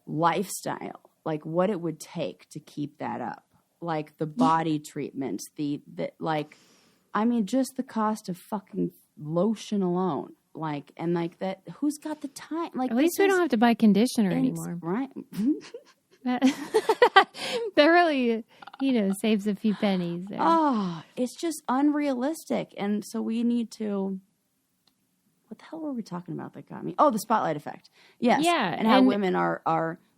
Speaker 2: lifestyle, like what it would take to keep that up, like the body treatments, just the cost of fucking lotion alone. Like, and like that, who's got the time? Like,
Speaker 1: at least we don't have to buy conditioner anymore.
Speaker 2: Right.
Speaker 1: That really, saves a few pennies there.
Speaker 2: Oh, it's just unrealistic. And so we need to, what the hell were we talking about that got me? Oh, the spotlight effect. Yes.
Speaker 1: Yeah.
Speaker 2: And how women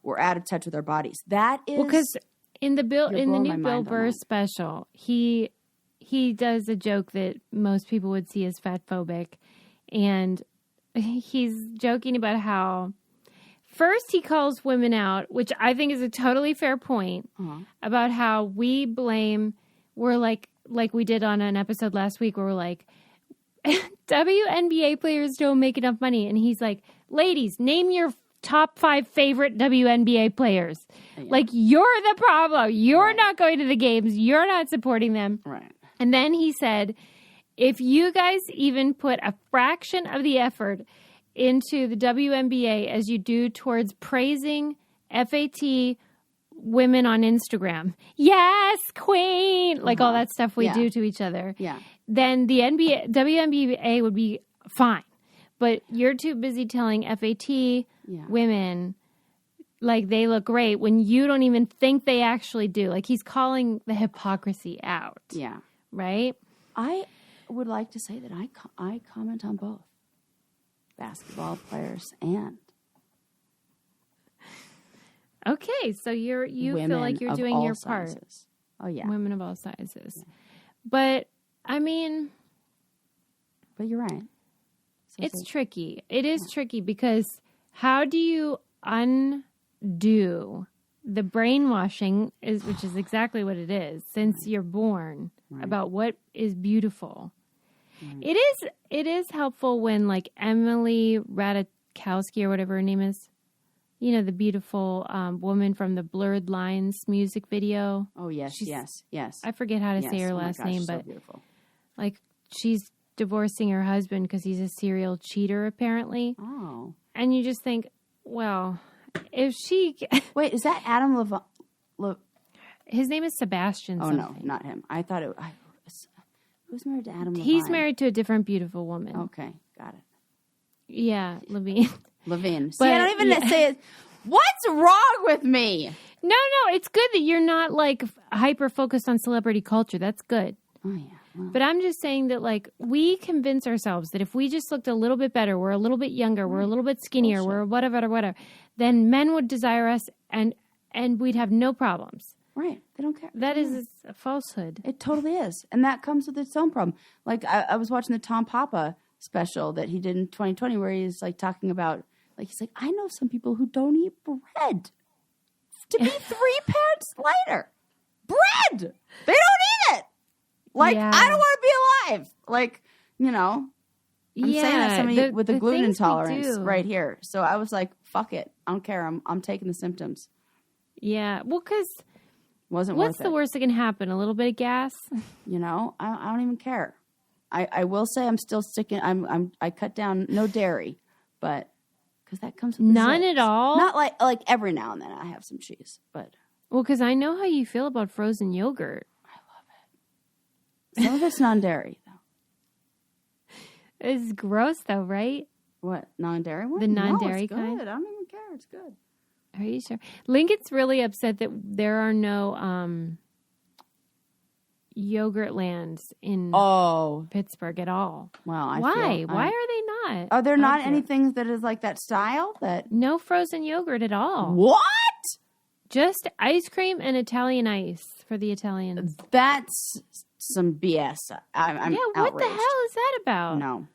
Speaker 2: we're out of touch with our bodies. That is...
Speaker 1: Well, because in the new Bill Burr special, he does a joke that most people would see as fatphobic. And he's joking about how... First, he calls women out, which I think is a totally fair point, about how we blame... We're like we did on an episode last week where we're like, WNBA players don't make enough money. And he's like, ladies, name your top 5 favorite WNBA players. Yeah. Like, you're the problem. You're not going to the games. You're not supporting them.
Speaker 2: Right.
Speaker 1: And then he said, if you guys even put a fraction of the effort into the WNBA as you do towards praising FAT women on Instagram, yes, queen, like all that stuff we do to each other, then the WNBA would be fine. But you're too busy telling FAT women like they look great when you don't even think they actually do. Like, he's calling the hypocrisy out.
Speaker 2: Yeah.
Speaker 1: Right?
Speaker 2: I would like to say that I comment on both basketball players and
Speaker 1: okay, so you feel like you're doing your part.
Speaker 2: Sizes. Oh yeah,
Speaker 1: women of all sizes. Yeah. But I mean,
Speaker 2: but you're right.
Speaker 1: It's tricky. It is tricky because how do you undo the brainwashing, which is exactly what it is, since you're born, about what is beautiful? Right. It is helpful when, like, Emily Ratajkowski or whatever her name is, you know, the beautiful woman from the Blurred Lines music video.
Speaker 2: Oh, yes, yes.
Speaker 1: I forget how to say her last name, but
Speaker 2: beautiful. Like,
Speaker 1: she's divorcing her husband because he's a serial cheater, apparently.
Speaker 2: Oh.
Speaker 1: And you just think, well, if she...
Speaker 2: Wait, is that Adam Levine?
Speaker 1: His name is Sebastian something.
Speaker 2: Oh, no, not him. I thought it... Who's married to Adam Levine?
Speaker 1: He's married to a different beautiful woman.
Speaker 2: Okay, got it.
Speaker 1: Yeah, Levine.
Speaker 2: Levine. See, I don't even say it. What's wrong with me?
Speaker 1: No, it's good that you're not, like, hyper-focused on celebrity culture. That's good.
Speaker 2: Oh, yeah. Well.
Speaker 1: But I'm just saying that, like, we convince ourselves that if we just looked a little bit better, we're a little bit younger, we're a little bit skinnier, we're whatever, then men would desire us and we'd have no problems.
Speaker 2: Right. They don't care.
Speaker 1: That is a falsehood.
Speaker 2: It totally is. And that comes with its own problem. Like, I was watching the Tom Papa special that he did in 2020 where he's, like, talking about, like, he's like, I know some people who don't eat bread to be 3 pounds lighter. Bread! They don't eat it! Like, I don't want to be alive. Like, you know, I'm saying that somebody with a gluten intolerance right here. So I was like, fuck it. I don't care. I'm taking the symptoms.
Speaker 1: Yeah. Well, because
Speaker 2: what's
Speaker 1: the worst that can happen? A little bit of gas?
Speaker 2: You know, I don't even care. I will say I'm still sticking. I cut down no dairy, but because that comes with
Speaker 1: none at all.
Speaker 2: Not like every now and then I have some cheese, but
Speaker 1: because I know how you feel about frozen yogurt.
Speaker 2: I love it. Some of it's non-dairy though.
Speaker 1: It's gross though, right?
Speaker 2: What, non-dairy one?
Speaker 1: The non-dairy kind.
Speaker 2: I don't even care. It's good.
Speaker 1: Are you sure? Lincoln's really upset that there are no yogurt lands in Pittsburgh at all.
Speaker 2: Well,
Speaker 1: why? Why are they not?
Speaker 2: Are there not anything that is like that style? That
Speaker 1: no frozen yogurt at all.
Speaker 2: What?
Speaker 1: Just ice cream and Italian ice for the Italians.
Speaker 2: That's some BS. I'm
Speaker 1: what
Speaker 2: outraged.
Speaker 1: The hell is that about?
Speaker 2: No.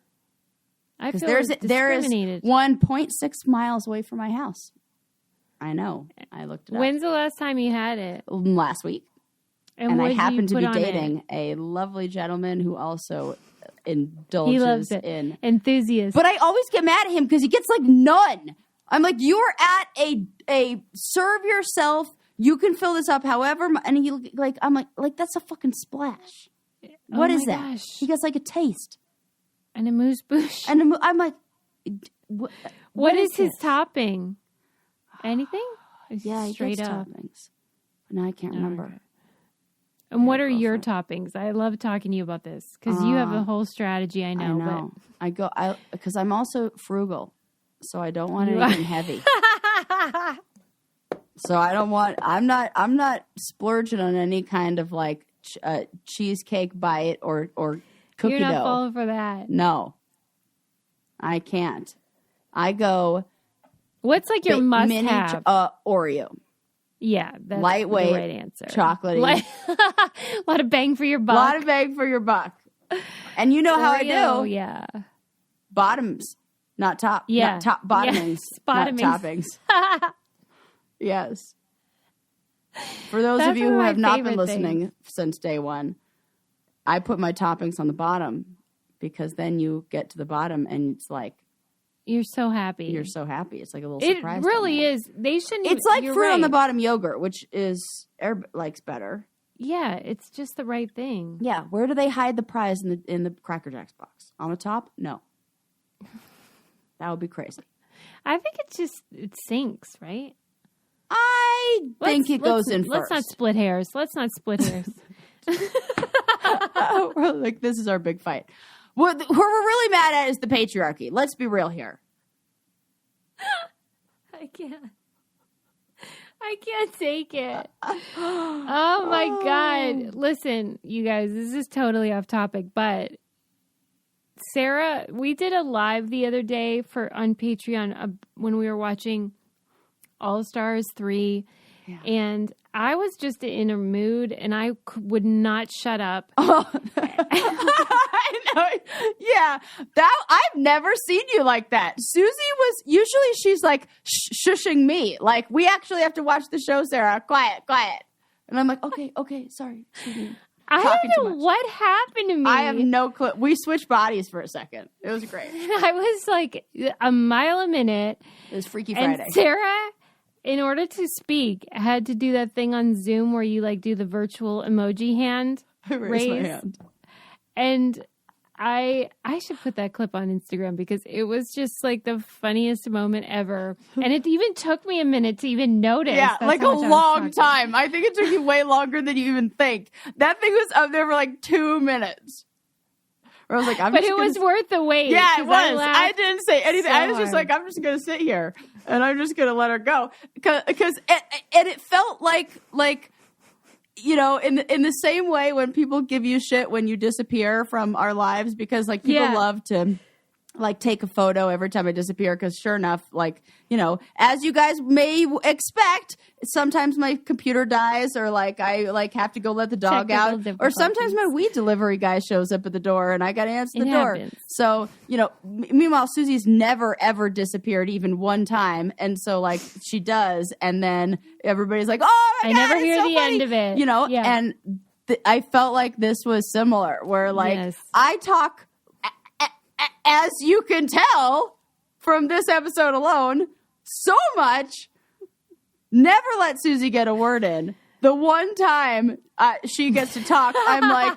Speaker 1: I feel there is
Speaker 2: 1.6 miles away from my house. I know. I looked it up.
Speaker 1: When's the last time you had it?
Speaker 2: Last week. And I happen to be dating a lovely gentleman who also indulges
Speaker 1: he loves it.
Speaker 2: In
Speaker 1: enthusiast.
Speaker 2: But I always get mad at him because he gets like none. I'm like, you're at a serve yourself. You can fill this up however. And he like, I'm like that's a fucking splash. What is that?
Speaker 1: Gosh.
Speaker 2: He gets like a taste.
Speaker 1: And a moose bouche.
Speaker 2: And I'm like,
Speaker 1: what is his topping? Anything?
Speaker 2: Yeah,
Speaker 1: straight up
Speaker 2: toppings. But now I can't remember.
Speaker 1: Okay. And what are your toppings? I love talking to you about this because you have a whole strategy. I know. But
Speaker 2: because I'm also frugal, so I don't want anything heavy. So I don't want. I'm not splurging on any kind of like cheesecake bite or cookie dough.
Speaker 1: You're not falling for that.
Speaker 2: No. I can't. I go.
Speaker 1: What's like your must
Speaker 2: mini
Speaker 1: have?
Speaker 2: Oreo.
Speaker 1: Yeah, that's
Speaker 2: lightweight,
Speaker 1: the right answer.
Speaker 2: Chocolatey.
Speaker 1: A lot of bang for your buck.
Speaker 2: A lot of bang for your buck. And you know how I do.
Speaker 1: Yeah.
Speaker 2: Bottoms, not top.
Speaker 1: Yeah.
Speaker 2: Not top bottomings, not toppings. Yes. For those of you who have not been listening since day one, I put my toppings on the bottom because then you get to the bottom and it's like,
Speaker 1: you're so happy.
Speaker 2: You're so happy. It's like a little surprise.
Speaker 1: It really is. They shouldn't.
Speaker 2: It's like fruit on the bottom yogurt, which is likes better.
Speaker 1: Yeah, it's just the right thing.
Speaker 2: Yeah. Where do they hide the prize in the Cracker Jacks box? On the top? No. That would be crazy.
Speaker 1: I think it sinks, right?
Speaker 2: I think it goes in first.
Speaker 1: Let's not split hairs.
Speaker 2: Like, this is our big fight. What we're really mad at is the patriarchy. Let's be real here.
Speaker 1: I can't take it. Oh my God. Listen, you guys, this is totally off topic, but Sarah, we did a live the other day on Patreon when we were watching All Stars 3. Yeah. And I was just in a mood and I would not shut up.
Speaker 2: Oh. I know. Yeah. I've never seen you like that. Susie usually she's like shushing me. Like, we actually have to watch the show, Sarah. Quiet. And I'm like, okay, sorry.
Speaker 1: I don't know what happened to me.
Speaker 2: I have no clue. We switched bodies for a second. It was great.
Speaker 1: I was like a mile a minute.
Speaker 2: It was Freaky Friday.
Speaker 1: And Sarah, in order to speak, had to do that thing on Zoom where you like do the virtual emoji hand raise.
Speaker 2: My hand.
Speaker 1: And I should put that clip on Instagram because it was just like the funniest moment ever. And it even took me a minute to even notice.
Speaker 2: Yeah, like a long time. I think it took you way longer than you even think. That thing was up there for like 2 minutes. Where I was like,
Speaker 1: but it was worth the wait.
Speaker 2: Yeah, it was. I didn't say anything.
Speaker 1: So
Speaker 2: I was just like, I'm just going to sit here and I'm just going to let her go. Because it felt like, you know, in the same way when people give you shit when you disappear from our lives, because like people love to like take a photo every time I disappear, because sure enough, like, you know, as you guys may expect, sometimes my computer dies, or like I like have to go let the dog out, or sometimes my weed delivery guy shows up at the door and I got to answer the door. So, you know, meanwhile, Susie's never ever disappeared even one time, and so like she does, and then everybody's like, "Oh my God,
Speaker 1: I never hear
Speaker 2: so
Speaker 1: the
Speaker 2: funny."
Speaker 1: end of it,
Speaker 2: you know, and I felt like this was similar, where like I talk. As you can tell from this episode alone, so much. Never let Susie get a word in. The one time she gets to talk, I'm like,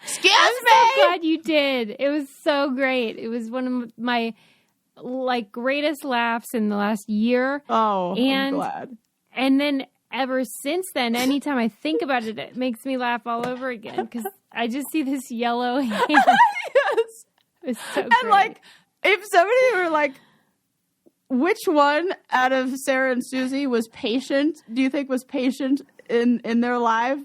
Speaker 2: excuse me.
Speaker 1: I'm so glad you did. It was so great. It was one of my like greatest laughs in the last year.
Speaker 2: Oh, I'm glad.
Speaker 1: And then ever since then, anytime I think about it, it makes me laugh all over again, because I just see this yellow hand.
Speaker 2: Yes.
Speaker 1: It's so
Speaker 2: and
Speaker 1: great.
Speaker 2: like, if somebody were like, which one out of Sarah and Susie was patient? Do you think was patient in their life?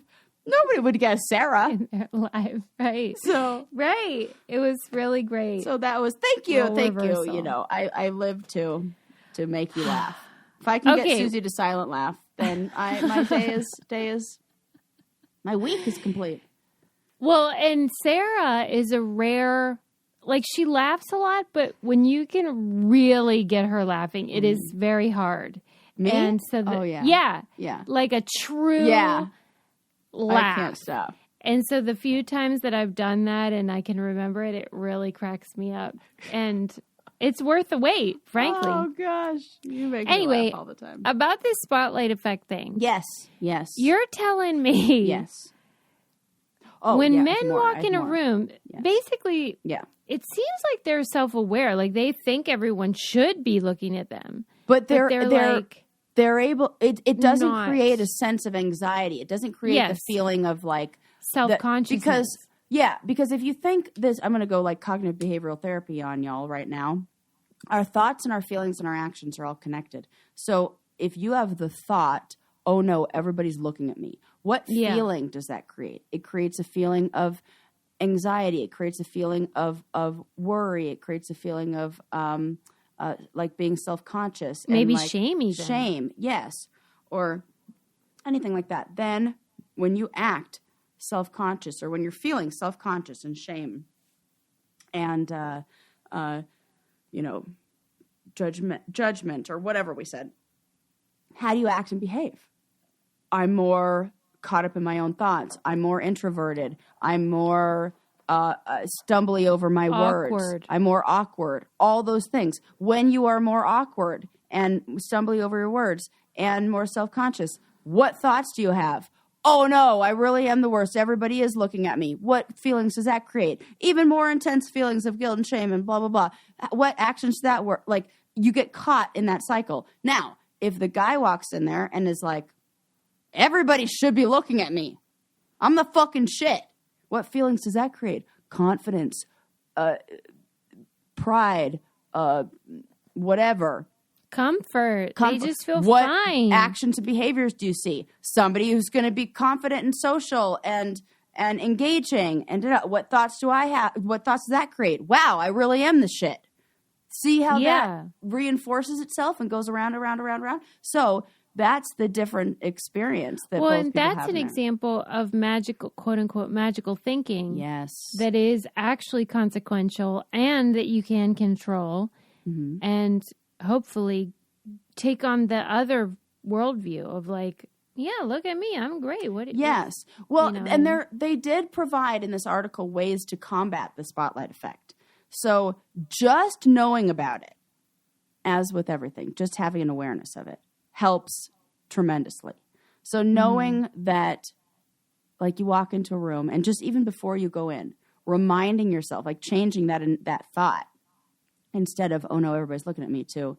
Speaker 2: Nobody would guess Sarah
Speaker 1: in their life, right?
Speaker 2: So
Speaker 1: right, it was really great.
Speaker 2: So that was thank you.
Speaker 1: Reversal.
Speaker 2: You know, I live to make you laugh. If I can get Susie to silent laugh, then my day is my week is complete.
Speaker 1: Well, and Sarah is a rare. Like, she laughs a lot, but when you can really get her laughing, it is very hard.
Speaker 2: Me?
Speaker 1: And so yeah. Like a true laugh.
Speaker 2: I can't stop.
Speaker 1: And so the few times that I've done that and I can remember it, it really cracks me up. And it's worth the wait, frankly.
Speaker 2: Oh, gosh. You make me laugh all the time.
Speaker 1: About this spotlight effect thing.
Speaker 2: Yes.
Speaker 1: You're telling me.
Speaker 2: Yes.
Speaker 1: Oh, when men walk in a room, basically, it seems like they're self-aware. Like, they think everyone should be looking at them.
Speaker 2: But they're able, it doesn't create a sense of anxiety. It doesn't create the feeling of like
Speaker 1: self-consciousness.
Speaker 2: Because if you think this, I'm going to go like cognitive behavioral therapy on y'all right now. Our thoughts and our feelings and our actions are all connected. So if you have the thought, oh no, everybody's looking at me. What feeling does that create? It creates a feeling of anxiety. It creates a feeling of worry. It creates a feeling of like being self-conscious.
Speaker 1: Maybe
Speaker 2: and like
Speaker 1: shame even.
Speaker 2: Shame, yes. Or anything like that. Then when you act self-conscious, or when you're feeling self-conscious and shame and, judgment or whatever we said, how do you act and behave? I'm more caught up in my own thoughts. I'm more introverted. I'm more stumbly over my words. I'm more awkward. All those things. When you are more awkward and stumbly over your words and more self-conscious, what thoughts do you have? Oh no, I really am the worst. Everybody is looking at me. What feelings does that create? Even more intense feelings of guilt and shame and blah, blah, blah. What actions does that work? Like, you get caught in that cycle. Now, if the guy walks in there and is like, everybody should be looking at me. I'm the fucking shit. What feelings does that create? Confidence, pride, whatever.
Speaker 1: Comfort. They just feel fine.
Speaker 2: What actions and behaviors do you see? Somebody who's going to be confident and social and engaging. And what thoughts do I have? What thoughts does that create? Wow, I really am the shit. See how that reinforces itself and goes around. So that's the different experience that both people have.
Speaker 1: That's an example of magical, quote unquote, magical thinking.
Speaker 2: Yes.
Speaker 1: That is actually consequential and that you can control and hopefully take on the other worldview of like, yeah, look at me, I'm great.
Speaker 2: Yes. Well, and they did provide in this article ways to combat the spotlight effect. So just knowing about it, as with everything, just having an awareness of it helps tremendously. So knowing that, like, you walk into a room and just even before you go in, reminding yourself, like changing that thought instead of, oh no, everybody's looking at me too.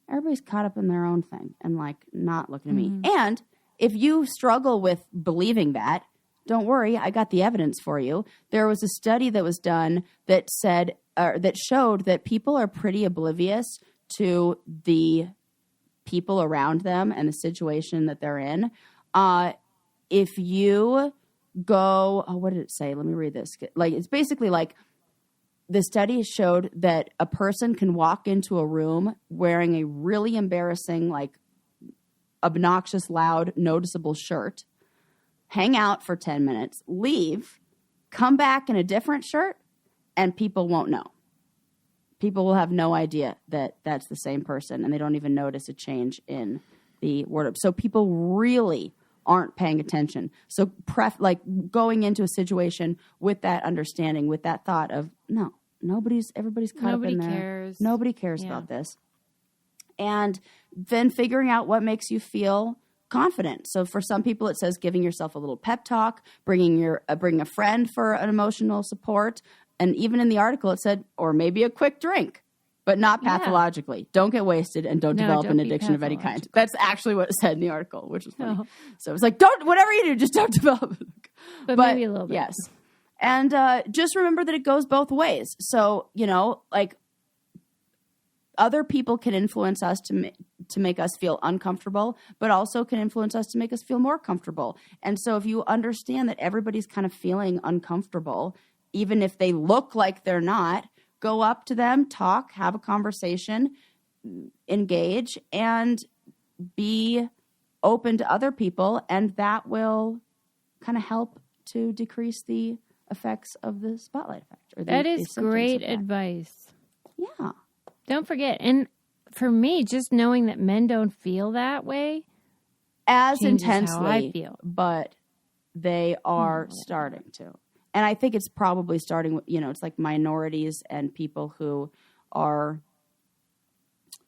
Speaker 2: Everybody's caught up in their own thing and like not looking at me. And if you struggle with believing that, don't worry, I got the evidence for you. There was a study that was done that said, that showed that people are pretty oblivious to the people around them and the situation that they're in. If you go, what did it say? Let me read this. Like, it's basically like the study showed that a person can walk into a room wearing a really embarrassing, like obnoxious, loud, noticeable shirt, hang out for 10 minutes, leave, come back in a different shirt, and people won't know. People will have no idea that that's the same person, and they don't even notice a change in the wardrobe. So people really aren't paying attention. So going into a situation with that understanding, with that thought of, no, everybody's caught up in there.
Speaker 1: Cares.
Speaker 2: Nobody cares about this. And then figuring out what makes you feel confident. So for some people, it says giving yourself a little pep talk, bringing a friend for an emotional support. And even in the article, it said, or maybe a quick drink, but not pathologically. Don't get wasted and don't develop an addiction of any kind. That's actually what it said in the article, which was funny. So it's like, whatever you do, just don't develop it.
Speaker 1: But maybe a little bit.
Speaker 2: Yes. And just remember that it goes both ways. So, like, other people can influence us to make us feel uncomfortable, but also can influence us to make us feel more comfortable. And so if you understand that everybody's kind of feeling uncomfortable, even if they look like they're not, go up to them, talk, have a conversation, engage, and be open to other people. And that will kind of help to decrease the effects of the spotlight effect.
Speaker 1: That is great advice.
Speaker 2: Yeah.
Speaker 1: Don't forget. And for me, just knowing that men don't feel that way
Speaker 2: as intensely,
Speaker 1: how I feel.
Speaker 2: But they are starting to. And I think it's probably starting with, it's like minorities and people who are,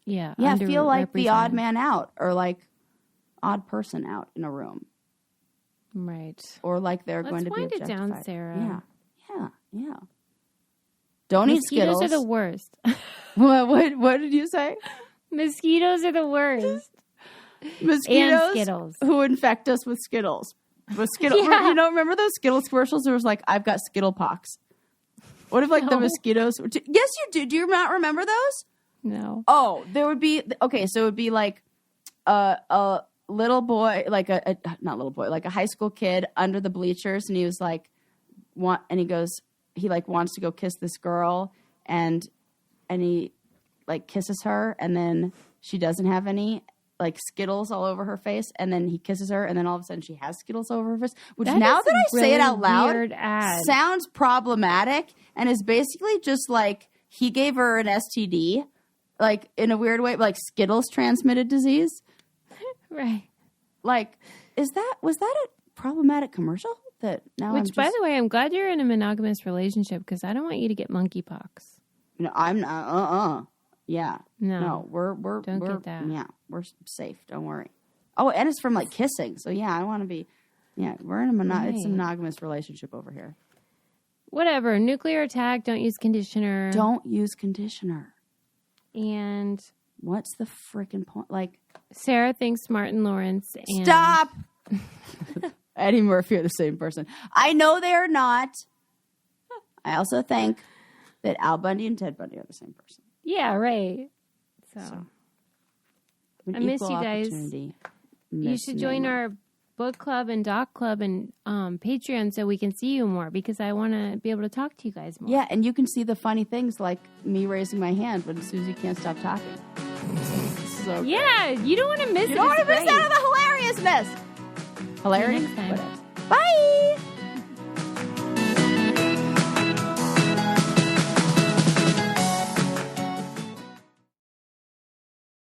Speaker 2: feel like the odd man out or like odd person out in a room.
Speaker 1: Right.
Speaker 2: Or like they're going to be objectified.
Speaker 1: Let's wind it down, Sarah.
Speaker 2: Yeah. Don't eat Skittles.
Speaker 1: Mosquitoes are the worst.
Speaker 2: What did you say?
Speaker 1: Mosquitoes are the worst.
Speaker 2: Mosquitoes
Speaker 1: and Skittles.
Speaker 2: Who infect us with Skittles. With Skittles. Remember those Skittles commercials? There was like, I've got Skittle pox. What if like the mosquitoes? Yes, you do. Do you not remember those?
Speaker 1: No.
Speaker 2: Oh, there would be, okay, so it would be like a little boy, like not little boy, like a high school kid under the bleachers, and he was like he goes, he like wants to go kiss this girl, and he like kisses her, and then she doesn't have any like Skittles all over her face, and then he kisses her, and then all of a sudden she has Skittles all over her face, which now that I say it out loud sounds problematic, and is basically just like he gave her an STD, like in a weird way, like Skittles transmitted disease.
Speaker 1: Right.
Speaker 2: Like, was that a problematic commercial? That now
Speaker 1: Which, by the way, I'm glad you're in a monogamous relationship because I don't want you to get monkeypox.
Speaker 2: No, I'm not. Yeah.
Speaker 1: No.
Speaker 2: We're
Speaker 1: get that.
Speaker 2: Yeah, we're safe. Don't worry. Oh, and it's from like kissing. So yeah, I want to be. Yeah, we're in it's a monogamous relationship over here.
Speaker 1: Whatever. Nuclear attack. Don't use conditioner.
Speaker 2: Don't use conditioner.
Speaker 1: And
Speaker 2: what's the freaking point? Like,
Speaker 1: Sarah thinks Martin Lawrence. And
Speaker 2: stop. Eddie Murphy are the same person. I know they're not. I also think that Al Bundy and Ted Bundy are the same person.
Speaker 1: Yeah, right. So I miss you guys. You should join our book club and doc club and Patreon so we can see you more because I want to be able to talk to you guys more.
Speaker 2: Yeah, and you can see the funny things like me raising my hand when Susie can't stop talking. So
Speaker 1: yeah, you don't want to miss it.
Speaker 2: You don't want to miss out on the hilariousness. Hilarity.
Speaker 1: See you next time.
Speaker 2: Bye.